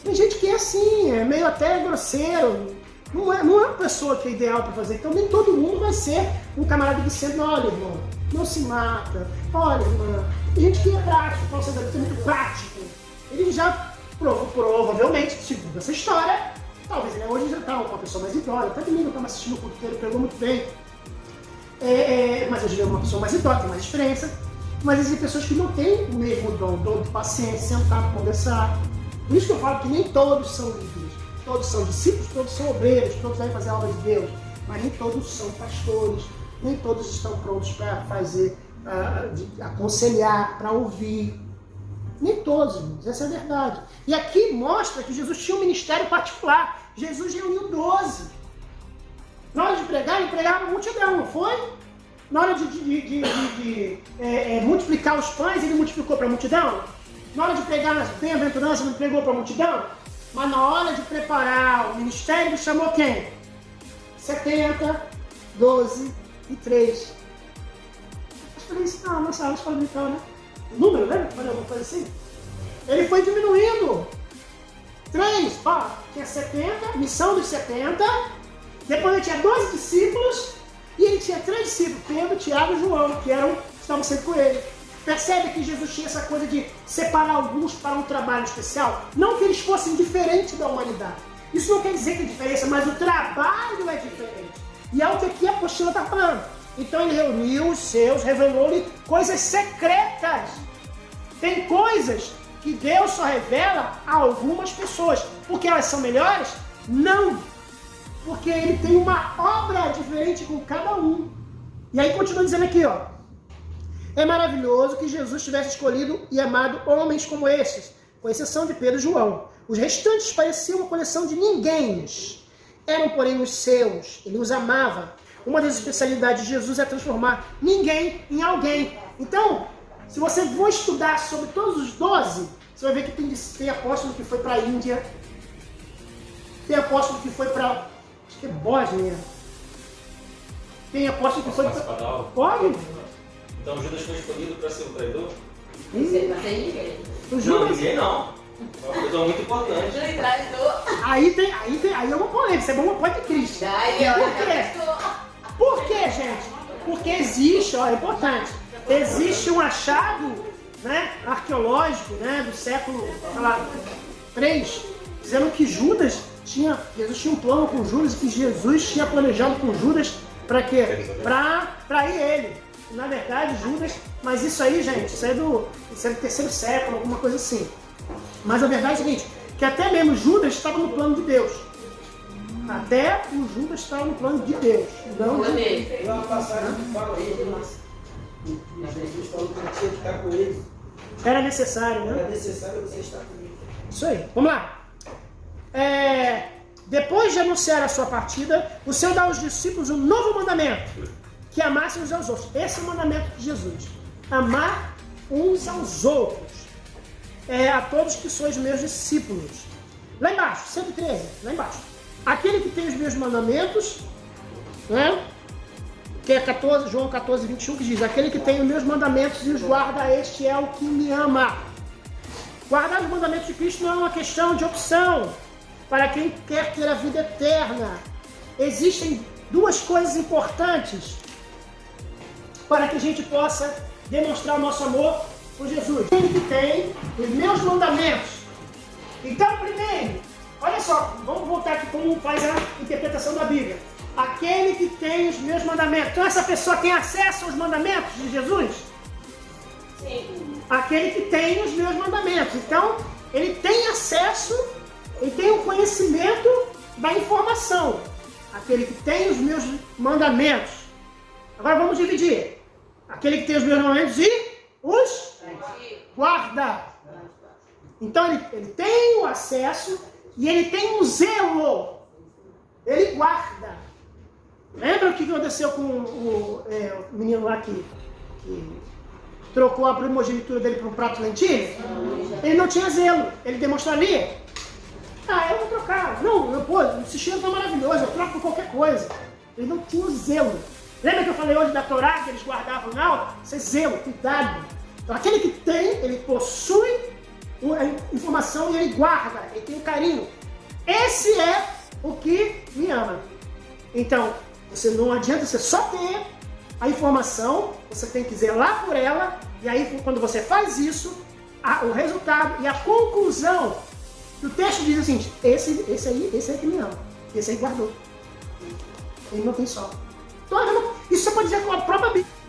Tem gente que é assim, é meio até grosseiro. Não é uma pessoa que é ideal para fazer. Então nem todo mundo vai ser um camarada dizendo, olha, irmão, não se mata. Olha, irmã, tem gente que é prático, Paulo César Brito é muito prático. Ele já provavelmente, segundo essa história, talvez ele hoje já está uma pessoa mais idosa, até que não está mais assistindo o culto inteiro, pegou muito bem. Mas hoje ele é uma pessoa mais idosa, tem mais experiência. Mas existem pessoas que não têm o mesmo dom de paciência, sentar, conversar. Por isso que eu falo que nem todos são líderes. Todos são discípulos, todos são obreiros, todos devem fazer a obra de Deus. Mas nem todos são pastores, nem todos estão prontos para fazer, aconselhar, para ouvir. Nem todos, irmãos, essa é a verdade. E aqui mostra que Jesus tinha um ministério particular. Jesus reuniu 12. Na hora de pregar, ele pregava a multidão, não foi? Na hora de multiplicar os pães, ele multiplicou para a multidão. Na hora de pregar as bem-aventuranças, ele pregou para a multidão. Mas na hora de preparar o ministério, ele chamou quem? 70, 12 e 3. Acho que isso na nossa aula escola militar, né? O número, né? Falei alguma coisa assim? Ele foi diminuindo. 3, tinha 70, missão dos 70. Depois ele tinha 12 discípulos. E ele tinha 3 discípulos, Pedro, Tiago e João, que estavam sempre com ele. Percebe que Jesus tinha essa coisa de separar alguns para um trabalho especial? Não que eles fossem diferentes da humanidade. Isso não quer dizer que é diferença, mas o trabalho é diferente. E é o que aqui a apostila está falando. Então ele reuniu os seus, revelou-lhe coisas secretas. Tem coisas que Deus só revela a algumas pessoas. Porque elas são melhores? Não. Porque ele tem uma obra diferente com cada um. E aí continua dizendo aqui, ó. É maravilhoso que Jesus tivesse escolhido e amado homens como estes, com exceção de Pedro e João. Os restantes pareciam uma coleção de ninguéms. Eram, porém, os seus. Ele os amava. Uma das especialidades de Jesus é transformar ninguém em alguém. Então, se você for estudar sobre todos os 12, você vai ver que tem apóstolo que foi para a Índia, tem apóstolo que foi para, acho que é Bósnia, tem apóstolo que foi para... Pode? Então Judas foi escolhido para ser o traidor? Você não tem ninguém. O Judas... Não, ninguém não. É uma coisa muito importante. Judas traidor. Aí é uma polêmica, isso é bom pode Cristo. Por quê, gente? Porque existe, ó, é importante, existe um achado, né, arqueológico, né, do século, sei lá, 3, dizendo que Jesus tinha um plano com Judas, que Jesus tinha planejado com Judas para quê? Para ir ele. Na verdade, Judas, mas isso aí, gente, isso é do 3º século, alguma coisa assim. Mas a verdade é o seguinte, que até mesmo Judas estava no plano de Deus. Até o Judas estava no plano de Deus. Não de Deus. Tem uma passagem que fala isso, mas Jesus falou que não tinha que estar com ele. Era necessário, né? Era necessário você estar comigo. Isso aí. Vamos lá. Depois de anunciar a sua partida, o Senhor dá aos discípulos um novo mandamento, que amassem uns aos outros. Esse é o mandamento de Jesus. Amar uns aos outros. A todos que sois meus discípulos. Lá embaixo, 113, lá embaixo. Aquele que tem os meus mandamentos, né? Que é João 14, 21, que diz: aquele que tem os meus mandamentos e os guarda, este é o que me ama. Guardar os mandamentos de Cristo não é uma questão de opção para quem quer ter a vida eterna. Existem duas coisas importantes para que a gente possa demonstrar o nosso amor por Jesus. Aquele que tem os meus mandamentos. Então, primeiro, olha só, vamos voltar aqui como faz a interpretação da Bíblia. Aquele que tem os meus mandamentos. Então essa pessoa tem acesso aos mandamentos de Jesus? Sim. Aquele que tem os meus mandamentos. Então, ele tem acesso, ele tem o conhecimento da informação. Aquele que tem os meus mandamentos. Agora vamos dividir. Aquele que tem os meus mandamentos e os guarda. Então ele tem o acesso e ele tem um zelo. Ele guarda. Lembra o que aconteceu com o menino lá que trocou a primogenitura dele por um prato de lentilha? Ele não tinha zelo. Ele demonstraria. Eu vou trocar. Não, esse cheiro tá maravilhoso, eu troco por qualquer coisa. Ele não tinha o zelo. Lembra que eu falei hoje da Torá, que eles guardavam não? Isso é zelo, cuidado. Então aquele que tem, ele possui a informação e ele guarda, ele tem um carinho. Esse é o que me ama. Então, não adianta você só ter a informação, você tem que zelar por ela, e aí quando você faz isso, o resultado e a conclusão do texto diz assim: esse aí que me ama, esse aí guardou. Ele não tem só. Então, isso você pode dizer com a própria Bíblia.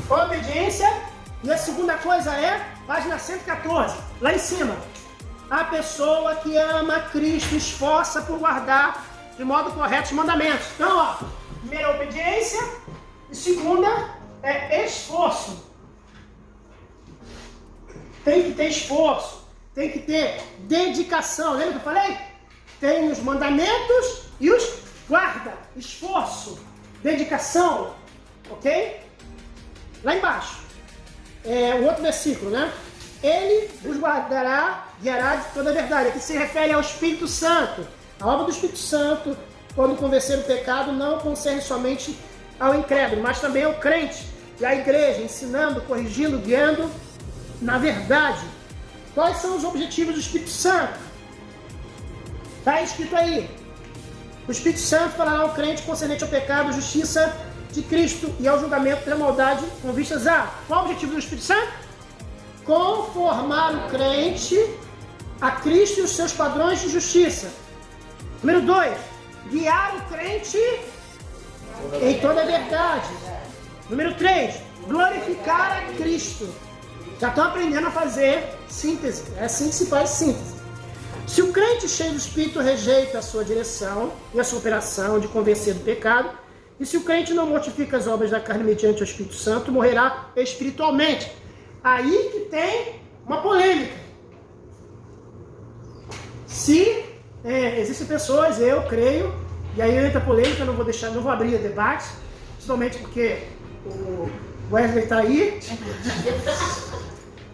Obediência. E a segunda coisa é, página 114, lá em cima. A pessoa que ama Cristo esforça por guardar de modo correto os mandamentos. Então, ó, primeira obediência e segunda é esforço. Tem que ter esforço, tem que ter dedicação. Lembra que eu falei? Tem os mandamentos e os guarda. Esforço, dedicação, ok? Lá embaixo, o outro versículo, né? Ele vos guardará, guiará de toda a verdade. Aqui se refere ao Espírito Santo. A obra do Espírito Santo, quando convencer o pecado, não concerne somente ao incrédulo, mas também ao crente e à igreja, ensinando, corrigindo, guiando na verdade. Quais são os objetivos do Espírito Santo? Está escrito aí. O Espírito Santo falará ao crente concernente ao pecado, justiça de Cristo e ao julgamento da maldade com vistas a... Qual é o objetivo do Espírito Santo? Conformar o crente a Cristo e os seus padrões de justiça. Número 2, guiar o crente em toda a verdade. Número 3, glorificar a Cristo. Já estão aprendendo a fazer síntese. É assim que se faz síntese. Se o crente cheio do Espírito rejeita a sua direção e a sua operação de convencer do pecado, e se o crente não mortifica as obras da carne mediante o Espírito Santo, morrerá espiritualmente. Aí que tem uma polêmica. Se existem pessoas, eu creio, e aí entra a polêmica, não vou abrir o debate, principalmente porque o Wesley está aí.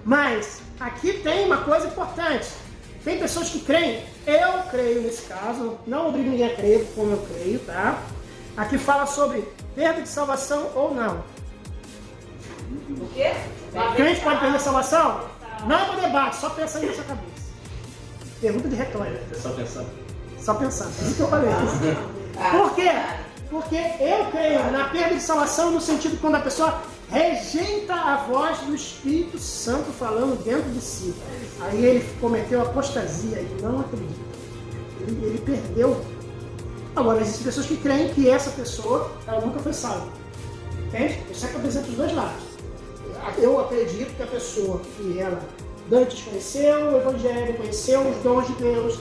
Mas aqui tem uma coisa importante. Tem pessoas que creem, eu creio nesse caso, não obrigo ninguém a crer como eu creio, tá? Aqui fala sobre perda de salvação ou não. O quê? O crente pode perder a salvação? Não é para debate, só pensa aí na sua cabeça. Pergunta de retórica. É só pensar. Só pensar, é isso que eu falei. Por quê? Porque eu creio na perda de salvação no sentido quando a pessoa rejeita a voz do Espírito Santo falando dentro de si. Aí ele cometeu apostasia, ele não acredita. Ele perdeu. Agora, existem pessoas que creem que essa pessoa, ela nunca foi salva. Entende? Eu sempre apresento os dois lados. Eu acredito que a pessoa que ela antes conheceu o Evangelho, conheceu os dons de Deus,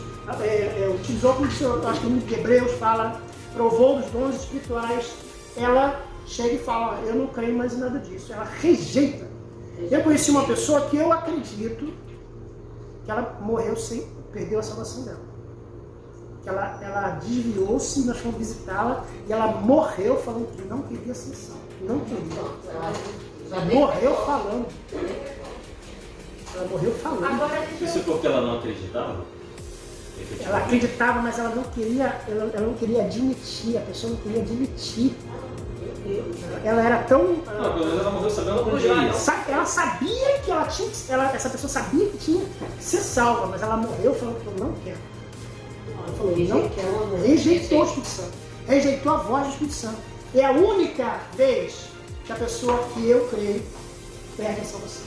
utilizou, como acho que o livro de Hebreus fala, provou os dons espirituais, ela chega e fala, eu não creio mais em nada disso. Ela rejeita. Eu conheci uma pessoa que eu acredito que ela morreu sem, perdeu a salvação dela. Que ela desviou-se, nós fomos visitá-la e ela morreu falando que não queria ser salva. Não queria. Ela morreu falando. Ela morreu falando. Agora, Isso porque ela não acreditava? Ela acreditava, mas ela não queria admitir, a pessoa não queria admitir. Ela era tão... Não, pelo menos ela morreu sabendo algum dia. Ela sabia que ela tinha... essa pessoa sabia que tinha que ser salva, mas ela morreu falando que eu não quero. Ela falou, não quero. Ela rejeitou o Espírito Santo. Rejeitou a voz do Espírito Santo. É a única vez que a pessoa que eu creio perde a salvação.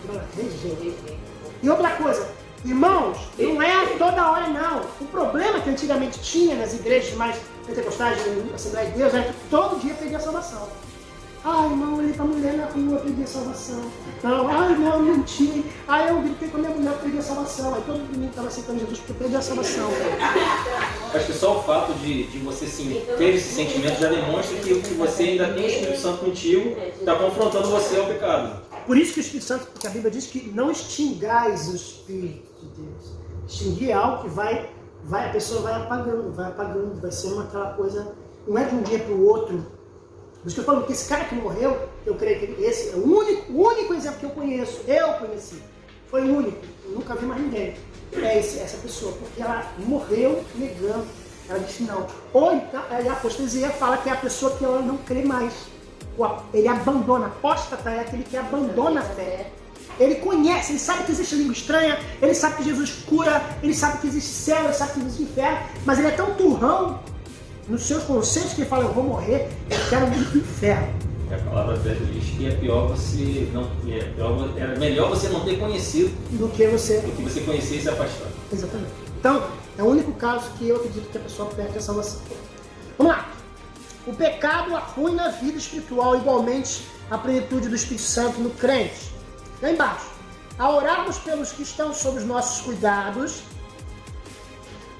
Ela rejeita. E outra coisa, irmãos, não é toda hora não. O problema que antigamente tinha nas igrejas mais pentecostais, na Assembleia de Deus, era que todo dia perdia a salvação. Ai, irmão, ele com a mulher na rua, perdi a salvação. Não, ai, não, eu menti. Ai, eu gritei com a minha mulher, perdi a salvação. Aí todo mundo estava aceitando Jesus porque perdeu a salvação. Acho que só o fato de você ter esse sentimento já demonstra que você ainda tem o Espírito Santo contigo, está confrontando você ao pecado. Por isso que o Espírito Santo, porque a Bíblia diz que não extingais o Espírito de Deus. Extinguir é algo que a pessoa vai apagando, vai ser aquela coisa, não é de um dia para o outro. Por isso que eu falo que esse cara que morreu, eu creio que esse é o único exemplo que eu conheci. Foi o único, eu nunca vi mais ninguém. É essa pessoa, porque ela morreu negando. Ela disse não. Ou então, a apostasia fala que é a pessoa que ela não crê mais. Ele abandona, apóstata é aquele que abandona a fé. Ele conhece, ele sabe que existe língua estranha, ele sabe que Jesus cura, ele sabe que existe céu, ele sabe que existe inferno, mas ele é tão turrão nos seus conceitos que ele fala, eu vou morrer, eu quero ir para o inferno. A palavra diz que era melhor você não ter conhecido do que você conhecer e se afastar. Exatamente. Então, é o único caso que eu acredito que a pessoa perde a salvação. Vamos lá. O pecado arruina a vida espiritual, igualmente a plenitude do Espírito Santo no crente. Lá embaixo. Ao orarmos pelos que estão sob os nossos cuidados,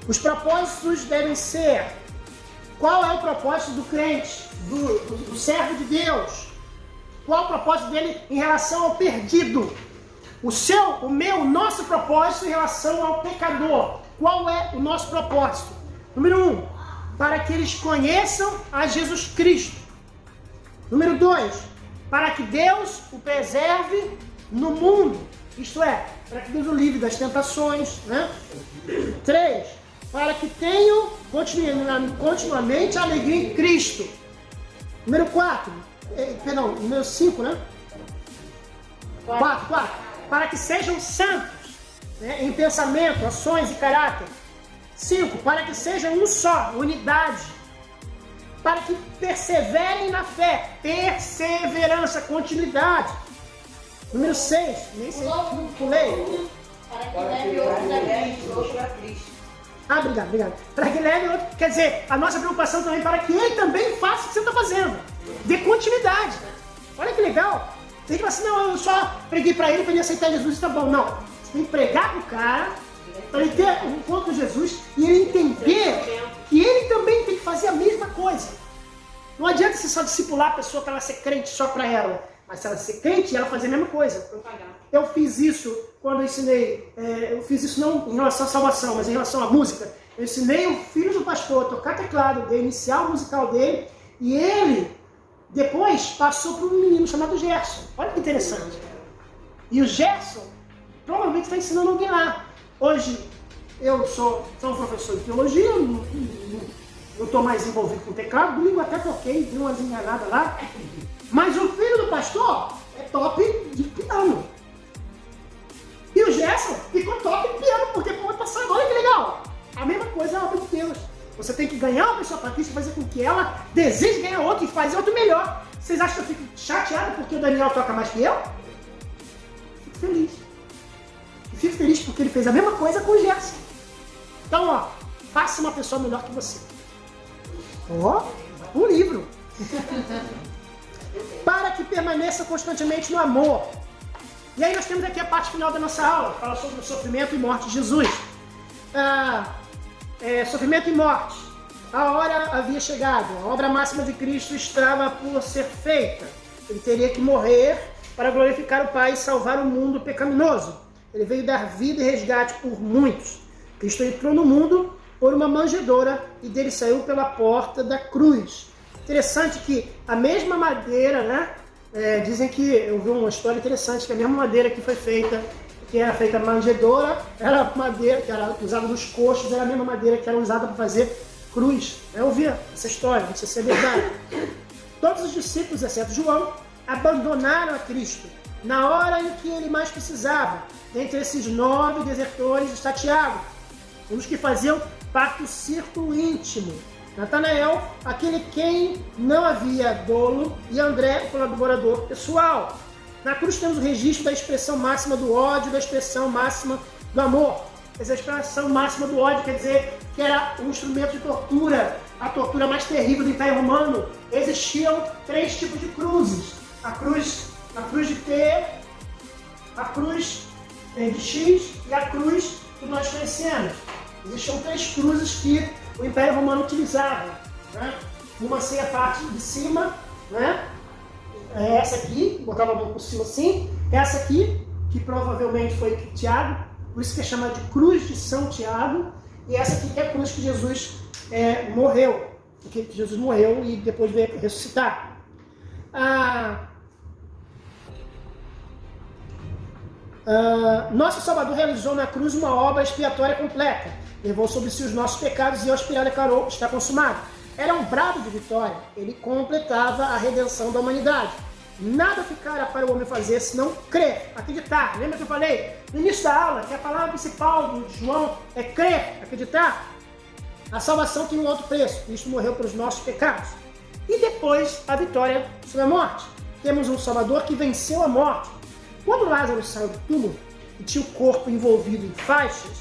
os propósitos devem ser: qual é o propósito do crente, do servo de Deus? Qual o propósito dele em relação ao perdido? O nosso propósito em relação ao pecador. Qual é o nosso propósito? Número 1, para que eles conheçam a Jesus Cristo. Número 2, para que Deus o preserve no mundo. Isto é, para que Deus o livre das tentações. 3, para que tenham continuamente a alegria em Cristo. Número 5, né? 4. Para que sejam santos, em pensamento, ações e caráter. 5. Para que sejam um só, unidade. Para que perseverem na fé, perseverança, continuidade. Número 6, nem sei, pulei. Para que leve outros a Cristo. Ah, obrigado. Para que leve outro. Quer dizer, a nossa preocupação também é para que ele também faça o que você está fazendo. Dê continuidade. Olha que legal. Tem que falar assim, não, eu só preguei para ele aceitar Jesus, tá bom. Não. Você tem que pregar pro cara, para ele ter um encontro com Jesus e ele entender que ele também tem que fazer a mesma coisa. Não adianta você só discipular a pessoa para ela ser crente só para ela. Mas se ela ser crente, ela fazer a mesma coisa. Eu fiz isso quando eu ensinei, eu fiz isso não em relação à salvação, mas em relação à música. Eu ensinei o filho do pastor a tocar teclado, dei inicial musical dele, e ele depois passou para um menino chamado Gerson. Olha que interessante. E o Gerson provavelmente está ensinando alguém lá. Hoje eu sou um professor de teologia, não estou mais envolvido com teclado, domingo até toquei, dei umas enganadas lá. Mas o filho do pastor é top de piano. E o Gerson ficou top de piano, porque pode passar. Olha que legal. A mesma coisa é a obra de Deus. Você tem que ganhar uma pessoa para Cristo e fazer com que ela deseje ganhar outra e fazer outro melhor. Vocês acham que eu fico chateado porque o Daniel toca mais que eu? Fico feliz. E fico feliz porque ele fez a mesma coisa com o Gerson. Então, ó, faça uma pessoa melhor que você. Ó, um livro. Para que permaneça constantemente no amor. E aí nós temos aqui a parte final da nossa aula, fala sobre o sofrimento e morte de Jesus. Sofrimento e morte. A hora havia chegado, a obra máxima de Cristo estava por ser feita. Ele teria que morrer para glorificar o Pai e salvar o mundo pecaminoso. Ele veio dar vida e resgate por muitos. Cristo entrou no mundo por uma manjedoura e dele saiu pela porta da cruz. Interessante que a mesma madeira, né? Dizem que, eu vi uma história interessante, que a mesma madeira que foi feita, que era feita manjedoura, era a madeira que era usada nos coxos, era a mesma madeira que era usada para fazer cruz. Eu ouvi essa história, não sei se é verdade. Todos os discípulos, exceto João, abandonaram a Cristo na hora em que ele mais precisava. Dentre esses 9 desertores está Tiago, um dos que faziam parte do círculo íntimo. Natanael, aquele quem não havia dolo, e André, o colaborador pessoal. Na cruz temos o registro da expressão máxima do ódio, da expressão máxima do amor. Essa expressão máxima do ódio quer dizer que era um instrumento de tortura, a tortura mais terrível do Império Romano. Existiam 3 tipos de cruzes. A cruz de T, a cruz de X e a cruz que nós conhecemos. Existiam 3 cruzes que o Império Romano utilizava, né? Uma sem a parte de cima, né? Essa aqui, botava a mão por cima assim. Essa aqui, que provavelmente foi Tiago, por isso que é chamada de cruz de São Tiago. E essa aqui que é a cruz que Jesus morreu, porque Jesus morreu e depois veio ressuscitar. Nosso Salvador realizou na cruz uma obra expiatória completa. Levou sobre si os nossos pecados e ao expirar declarou: está consumado. Era um brado de vitória. Ele completava a redenção da humanidade. Nada ficara para o homem fazer senão crer, acreditar. Lembra que eu falei no início da aula que a palavra principal de João é crer, acreditar? A salvação tem um alto preço. Cristo morreu pelos nossos pecados. E depois a vitória sobre a morte. Temos um Salvador que venceu a morte. Quando Lázaro saiu do túmulo e tinha o corpo envolvido em faixas,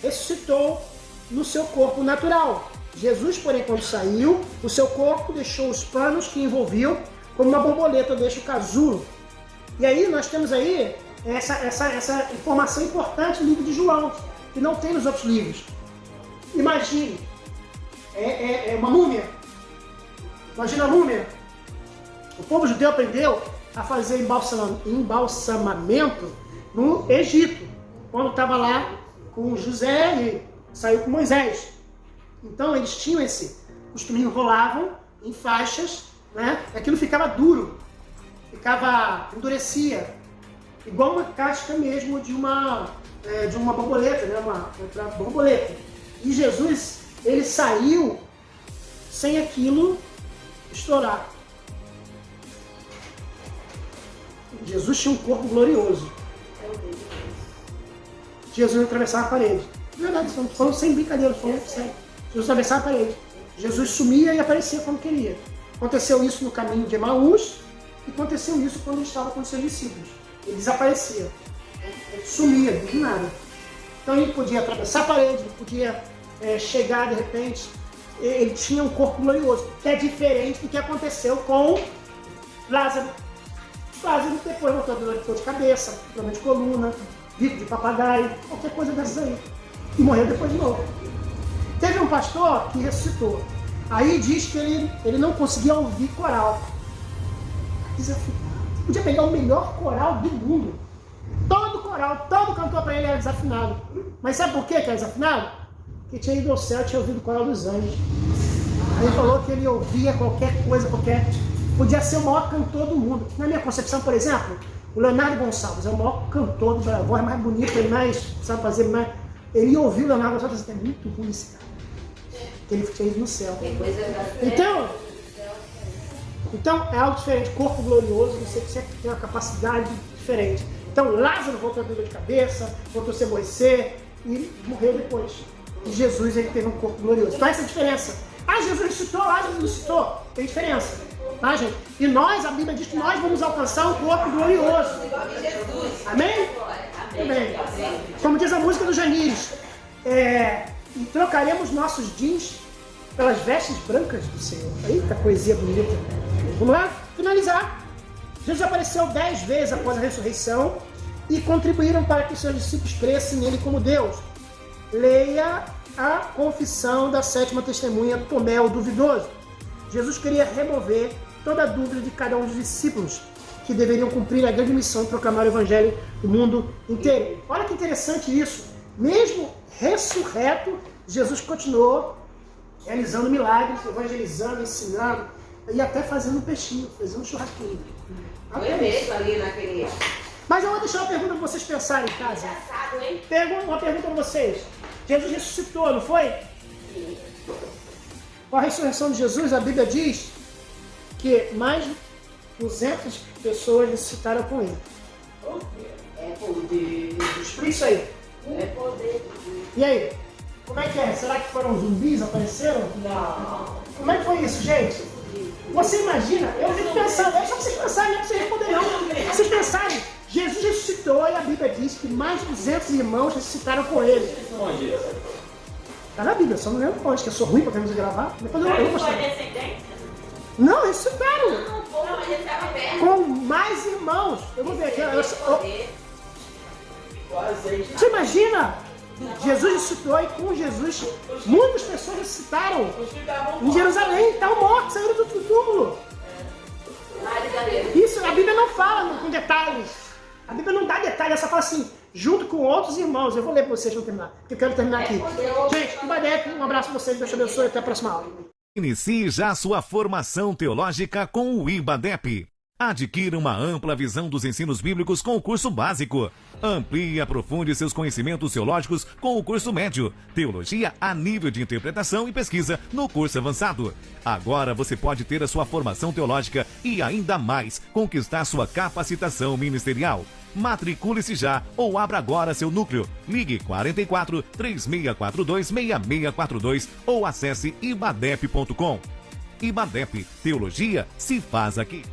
ressuscitou no seu corpo natural. Jesus, porém, quando saiu, o seu corpo deixou os panos que envolviam, como uma borboleta deixa o casulo. E aí nós temos aí essa informação importante no livro de João, que não tem nos outros livros. Imagine, é uma múmia. Imagina a múmia. O povo judeu aprendeu a fazer embalsamamento no Egito, quando estava lá com José e saiu com Moisés. Então eles tinham esse costume, enrolavam em faixas, né? Aquilo ficava duro, endurecia, igual uma casca mesmo de uma borboleta, né? Uma borboleta. E Jesus, ele saiu sem aquilo estourar. Jesus tinha um corpo glorioso. Jesus atravessava a parede. Na verdade, estamos falando sem brincadeira, falando sério. Jesus atravessava a parede. Jesus sumia e aparecia quando queria. Aconteceu isso no caminho de Emaús e aconteceu isso quando ele estava com os seus discípulos. Ele desaparecia. Ele sumia, do nada. Então ele podia atravessar a parede, ele podia chegar de repente, ele tinha um corpo glorioso, que é diferente do que aconteceu com Lázaro. Lázaro depois voltou de cabeça, problema de coluna, bico de papagaio, qualquer coisa dessas aí. E morreu depois de novo. Teve um pastor que ressuscitou. Aí diz que ele não conseguia ouvir coral. Desafinado. Podia pegar o melhor coral do mundo. Todo coral, todo cantor para ele era desafinado. Mas sabe por que era desafinado? Porque tinha ido ao céu e tinha ouvido o coral dos anjos. Aí ele falou que ele ouvia qualquer coisa, podia ser o maior cantor do mundo. Na minha concepção, por exemplo, o Leonardo Gonçalves é o maior cantor, a voz mais bonita, ele mais sabe fazer mais. Ele ouviu o Leonardo Gonçalves e disse, é muito ruim esse cara. Que ele tinha ido no céu. Então é algo diferente, corpo glorioso, você tem uma capacidade diferente. Então Lázaro voltou a dor de cabeça, voltou a se aborrecer e morreu depois. E Jesus ele teve um corpo glorioso. Então essa é a diferença. Jesus ressuscitou, Lázaro ressuscitou. Tem diferença. Tá, gente? E nós, a Bíblia diz que nós vamos alcançar um corpo glorioso. Amém? Amém. Como diz a música do Janires, e trocaremos nossos jeans pelas vestes brancas do Senhor. Eita, poesia bonita. Vamos lá? Finalizar. Jesus apareceu 10 vezes após a ressurreição e contribuíram para que os seus discípulos crescem nele como Deus. Leia a confissão da 7ª testemunha, Tomé, o duvidoso. Jesus queria remover toda a dúvida de cada um dos discípulos que deveriam cumprir a grande missão de proclamar o evangelho do mundo inteiro. Olha que interessante isso. Mesmo ressurreto, Jesus continuou realizando milagres, evangelizando, ensinando e até fazendo um peixinho, fazendo um churrasquinho. Foi mesmo ali naquele... Mas eu vou deixar uma pergunta para vocês pensarem em casa. Uma pergunta para vocês. Jesus ressuscitou, não foi? Sim. Com a ressurreição de Jesus, a Bíblia diz que mais de 200 pessoas ressuscitaram com ele. É poder. Explica isso aí. É poder. E aí? Como é que é? Será que foram zumbis? Apareceram? Não. Como é que foi isso, gente? Você imagina? Eu fico pensando, é só vocês pensarem, não é pra vocês responder não. Vocês pensarem, Jesus ressuscitou e a Bíblia diz que mais de 200 irmãos ressuscitaram com ele. Onde? Tá na Bíblia, só não lembro onde, que eu sou ruim pra termos de gravar. Depois eu vou mostrar. Foi descendente? Não, ressuscitaram. Não, mas ele estava perto. Com mais irmãos. Eu vou ver aqui. Você imagina? Jesus ressuscitou e com Jesus muitas pessoas ressuscitaram em Jerusalém. Estavam mortos, saíram do túmulo. Isso, a Bíblia não fala com detalhes. A Bíblia não dá detalhes, ela só fala assim, junto com outros irmãos. Eu vou ler para vocês para terminar, porque eu quero terminar aqui. Gente, Ibadep, um abraço para vocês, Deus te abençoe, até a próxima aula. Inicie já sua formação teológica com o Ibadep. Adquira uma ampla visão dos ensinos bíblicos com o curso básico. Amplie e aprofunde seus conhecimentos teológicos com o curso médio. Teologia a nível de interpretação e pesquisa no curso avançado. Agora você pode ter a sua formação teológica e ainda mais conquistar sua capacitação ministerial. Matricule-se já ou abra agora seu núcleo. Ligue 44 3642 6642 ou acesse ibadep.com. Ibadep, teologia se faz aqui.